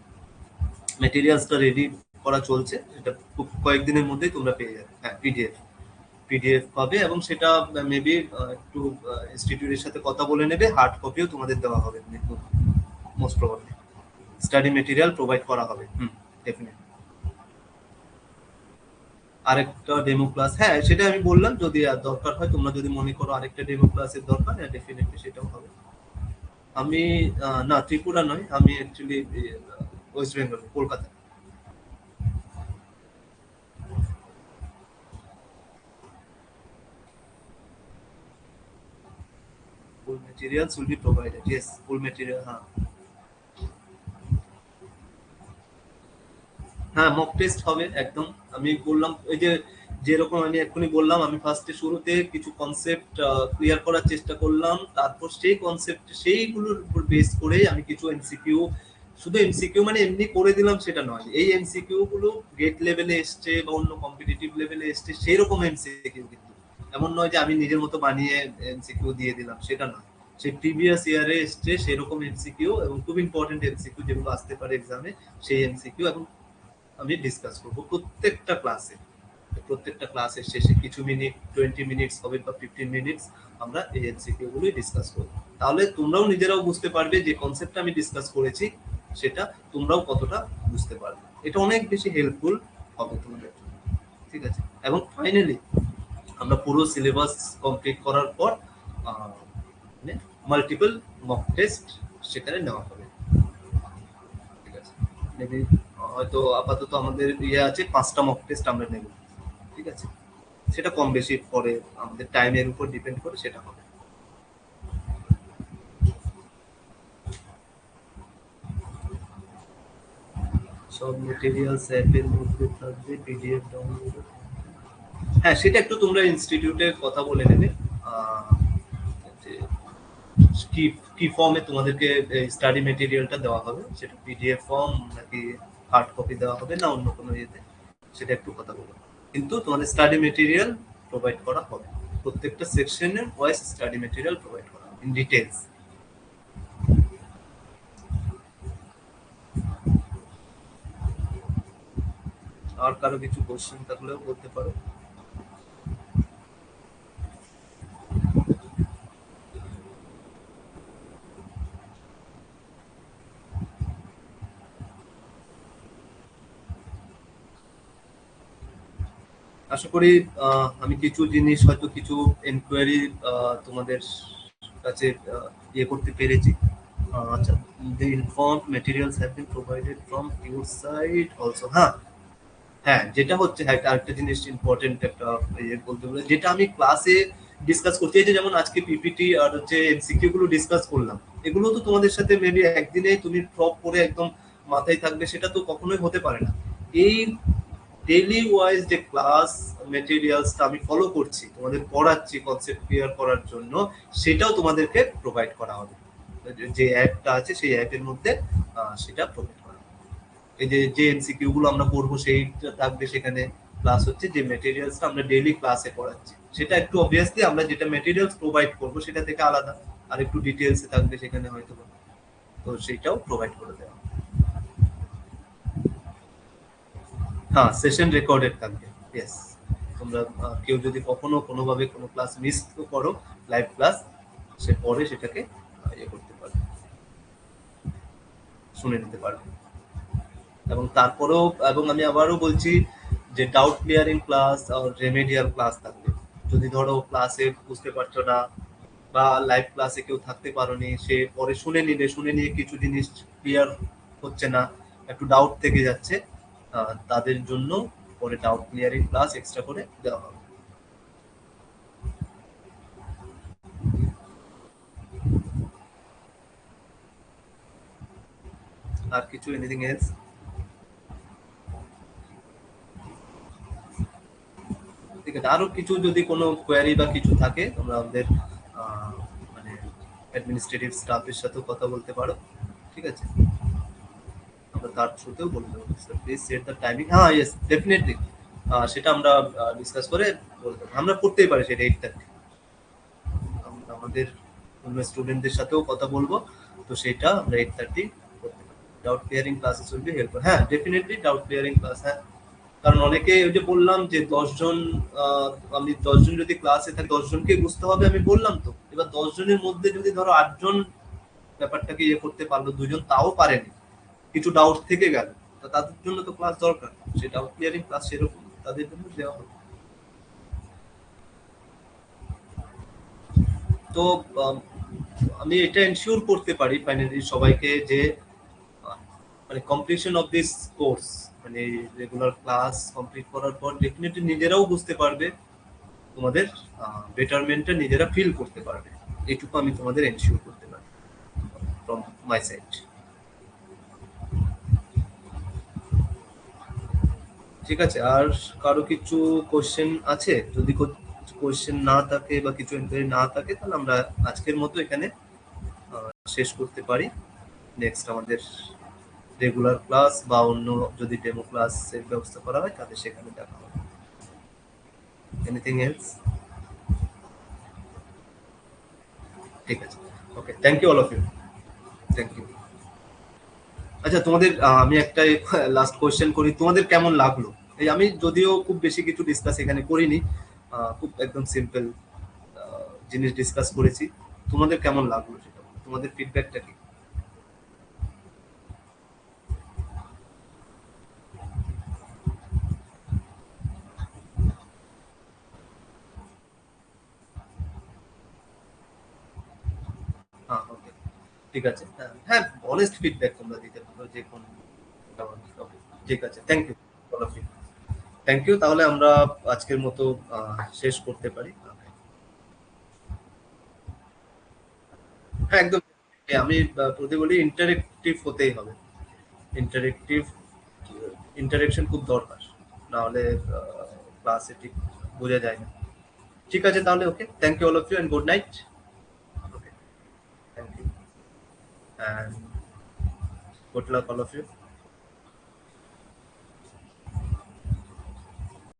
মেটেরিয়ালসটা রেডি করা চলছে, এটা খুব কয়েকদিনের মধ্যেই তোমরা পেয়ে যাবে। হ্যাঁ, পিডিএফ পাবে, এবং সেটা মেবি একটু ইনস্টিটিউটের সাথে কথা বলে নেবে, হার্ড কপিও তোমাদের দেওয়া হবে, most probably study material provide করা হবে। ডেফিনেটলি। আরেকটা ডেমো ক্লাস, হ্যাঁ সেটা আমি বললাম, যদি দরকার হয় তোমরা যদি মনে করো আরেকটা ডেমো ক্লাসের দরকার, হ্যাঁ ডেফিনেটলি সেটাও হবে। আমি না, ত্রিপুরা নয়, আমি actually West Bengal, Kolkata. Full materials will be provided, yes, full material, হ্যাঁ। হ্যাঁ, মক টেস্ট হবে একদম। আমি বললাম ওই যে যেরকম আমি এক্ষুনি বললাম, আমি ফার্স্টে শুরুতে কিছু কনসেপ্ট ক্লিয়ার করার চেষ্টা করলাম, তারপর সেই কনসেপ্ট সেইগুলোর উপর বেস করে আমি কিছু এমসিকিউ, শুধু এমসিকিউ মানে এমনি করে দিলাম সেটা নয়, এই এমসিকিউ গুলো গেট লেভেলে এসছে বা অন্য কম্পিটিটিভ লেভেলে এসছে সেই রকম এমসিকিউ, কিন্তু এমন নয় যে আমি নিজের মতো বানিয়ে এমসিকিউ দিয়ে দিলাম, সেটা নয়। সেই প্রিভিয়াস ইয়ারে এসছে সেরকম এমসিকিউ এবং খুব ইম্পর্টেন্ট এমসিকিউ যেগুলো আসতে পারে এক্সামে, সেই এমসিকিউ এবং আমি ডিসকাস করব প্রত্যেকটা ক্লাসে। প্রত্যেকটা ক্লাসের শেষে কিছু মিনিট, 20 মিনিটস হবে বা 15 মিনিটস, আমরা এই এমসিকিউ গুলোই ডিসকাস করব। তাহলে তোমরাও নিজেরাও বুঝতে পারবে যে কনসেপ্টটা আমি ডিসকাস করেছি সেটা তোমরাও কতটা বুঝতে পারবে। এটা অনেক বেশি হেল্পফুল হবে তোমাদের জন্য, ঠিক আছে? এবং ফাইনালি আমরা পুরো সিলেবাস কমপ্লিট করার পর মানে মাল্টিপল মক টেস্ট সেখানে নেওয়া হবে, ঠিক আছে? মেবি হয়তো আপাতত আমাদের ইয়ে আছে 5টা মক টেস্ট আমরা নেব, ঠিক আছে? সেটা কম বেশি পরে আমাদের টাইমের উপর ডিপেন্ড করে সেটা হবে। সব মেটেরিয়ালস অ্যাপের মধ্যে থাকবে, পিডিএফ ডাউনলোড। হ্যাঁ, সেটা একটু তোমরা ইনস্টিটিউটে কথা বলে নেবে যে কি কি ফর্মে তোমাদেরকে স্টাডি মেটেরিয়ালটা দেওয়া হবে, সেটা পিডিএফ ফর্ম নাকি হার্ড কপি দেওয়া হবে না অন্য কোনো ইয়েতে, সেটা একটু কথা বলো। কিন্তু তোমাদের স্টাডি মেটেরিয়াল প্রোভাইড করা হবে, প্রত্যেকটা সেকশনের ওয়াইজ স্টাডি মেটেরিয়াল প্রোভাইড করা হবে ইন ডিটেলস। আর কারো কিছু কোশ্চেন থাকলেও বলতে পারো। আশা করি আমি কিছু জিনিস, হয়তো কিছু এনকোয়ারি তোমাদের কাছে ইয়ে করতে পেরেছি। আচ্ছা, the informed materials have been provided from your side also, হ্যাঁ। হ্যাঁ, যেটা হচ্ছে, হ্যাঁ, আরেকটা জিনিস ইম্পর্টেন্ট একটা ইয়ে বলতে বলে, যেটা আমি ক্লাসে ডিসকাস করতে, এই যে যেমন আজকে পিপিটি আর হচ্ছে এমসিকিউ গুলো ডিসকাস করলাম, এগুলো তো তোমাদের সাথে মেবি একদিনে তুমি প্রপ করে একদম মাথায় থাকবে সেটা তো কখনোই হতে পারে না। এই ডেইলি ওয়াইজ যে ক্লাস মেটেরিয়ালসটা আমি ফলো করছি, তোমাদের পড়াচ্ছি কনসেপ্ট ক্লিয়ার করার জন্য, সেটাও তোমাদেরকে প্রোভাইড করা হবে। যে অ্যাপটা আছে সেই অ্যাপের মধ্যে সেটা প্রোভাইড করা হবে। এই যে যে এমসিকিউ গুলো আমরা পড়বো সেইটা থাকবে সেখানে, প্লাস হচ্ছে যে মেটেরিয়ালসটা আমরা ডেইলি ক্লাসে পড়াচ্ছি সেটা একটু অবভিয়াসলি আমরা যেটা মেটেরিয়ালস প্রোভাইড করবো সেটা থেকে আলাদা, আর একটু ডিটেলসে থাকবে সেখানে হয়তো, তো সেইটাও প্রোভাইড করে দেওয়া। হ্যাঁ, সেশন রেকর্ডেড থাকবে, ইয়েস। তোমরা কেউ যদি কখনো কোনোভাবে কোনো ক্লাস মিস করো, লাইভ ক্লাস, সে পরে সেটাকে ইয়ে করতে পারবে, শুনে নিতে পারবে। এবং তারপরেও, এবং আমি আবারও বলছি যে ডাউট ক্লিয়ারিং ক্লাস আর রেমেডিয়াল ক্লাস থাকবে। যদি ধরো ক্লাসে বুঝতে পারছো না বা লাইভ ক্লাসে কেউ থাকতে পারোনি, সে পরে শুনে নিলে, শুনে নিয়ে কিছু জিনিস ক্লিয়ার হচ্ছে না, একটু ডাউট থেকে যাচ্ছে, তাদের জন্য পরে ডাউট ক্লিয়ারিং ক্লাস এক্সট্রা করে দেওয়া হবে। আর কিছু এনিথিং এলস? ঠিক আছে, আরো কিছু যদি কোনো কোয়ারি বা কিছু থাকে তোমরা আমাদের মানে অ্যাডমিনিস্ট্রেটিভ স্টাফের সাথেও কথা বলতে পারো, ঠিক আছে? আমরা তার থ্রুতেও বলে দেবো, sir please set the timing. হ্যাঁ, ইয়েস, ডেফিনেটলি সেটা আমরা ডিসকাস করে বলতে পারি, আমরা করতেই পারি সেটা 8:30। আমরা আমাদের অন্য স্টুডেন্টদের সাথেও কথা বলবো, তো সেটা আমরা 8:30 করতে পারি। Doubt clearing classes will be helpful, হ্যাঁ ডেফিনেটলি ডাউট ক্লিয়ারিং ক্লাস, হ্যাঁ। কারণ অনেকে, ওই যে বললাম যে 10 জন, আমি 10 জন যদি ক্লাসে থাকি 10 জনকে বুঝতে হবে, আমি বললাম তো। এবার 10 জনের মধ্যে যদি ধরো 8 জন ব্যাপারটাকে ইয়ে করতে পারলো, 2 জন তাও পারেনি, কিছু ডাউট থেকে গেল, তো তাদের জন্য তো ক্লাস দরকার, সেই ডাউট ক্লিয়ারিং ক্লাস সেরকম তাদের জন্য দেওয়া হবে। তো আমি এটা এনশিওর করতে পারি ফাইনালি সবাইকে যে মানে কমপ্লিশন অফ দিস কোর্স, মানে রেগুলার ক্লাস কমপ্লিট করার পর ডেফিনেটলি নিজেরাও বুঝতে পারবে, তোমাদের বেটারমেন্টটা নিজেরা ফিল করতে পারবে। এটুকু আমি তোমাদের এনশিওর করতে পারি ফ্রম মাই সাইড। ঠিক আছে, আর কারো কিছু কোশ্চেন আছে? যদি কোশ্চেন না থাকে বা কিছু এনকোয়ারি না থাকে, তাহলে আমরা আজকের মতো এখানে শেষ করতে পারি। নেক্সট আমাদের রেগুলার ক্লাস বা অন্য যদি ডেমো ক্লাসের ব্যবস্থা করা হয় তাহলে সেখানে দেখা হবে। Anything else? ঠিক আছে, okay, thank you all of you, thank you. আচ্ছা, তোমাদের আমি একটা লাস্ট কোয়েশ্চেন করি, তোমাদের কেমন লাগলো? এই আমি যদিও খুব বেশি কিছু ডিসকাস এখানে করিনি, খুব একদম সিম্পল জিনিস ডিসকাস করেছি, তোমাদের কেমন লাগলো সেটা বলো, তোমাদের ফিডব্যাকটা কি? হ্যাঁ, ওকে, ঠিক আছে। হ্যাঁ, অনেস্ট ফিডব্যাক তোমরা দিতে পারো যে কোন। ওকে, ঠিক আছে, thank you all of you, thank you. তাহলে আমরা আজকের মতো শেষ করতে পারি। হ্যাঁ, একদম। আমি প্রতি বলি ইন্টারেক্টিভ হতেই হবে, ইন্টারেক্টিভ, ইন্টারেকশন খুব দরকার, না হলে ক্লাসে ঠিক বোঝা যায় না। ঠিক আছে তাহলে, okay, thank you all of you and good night. Okay, thank you and good luck all of you.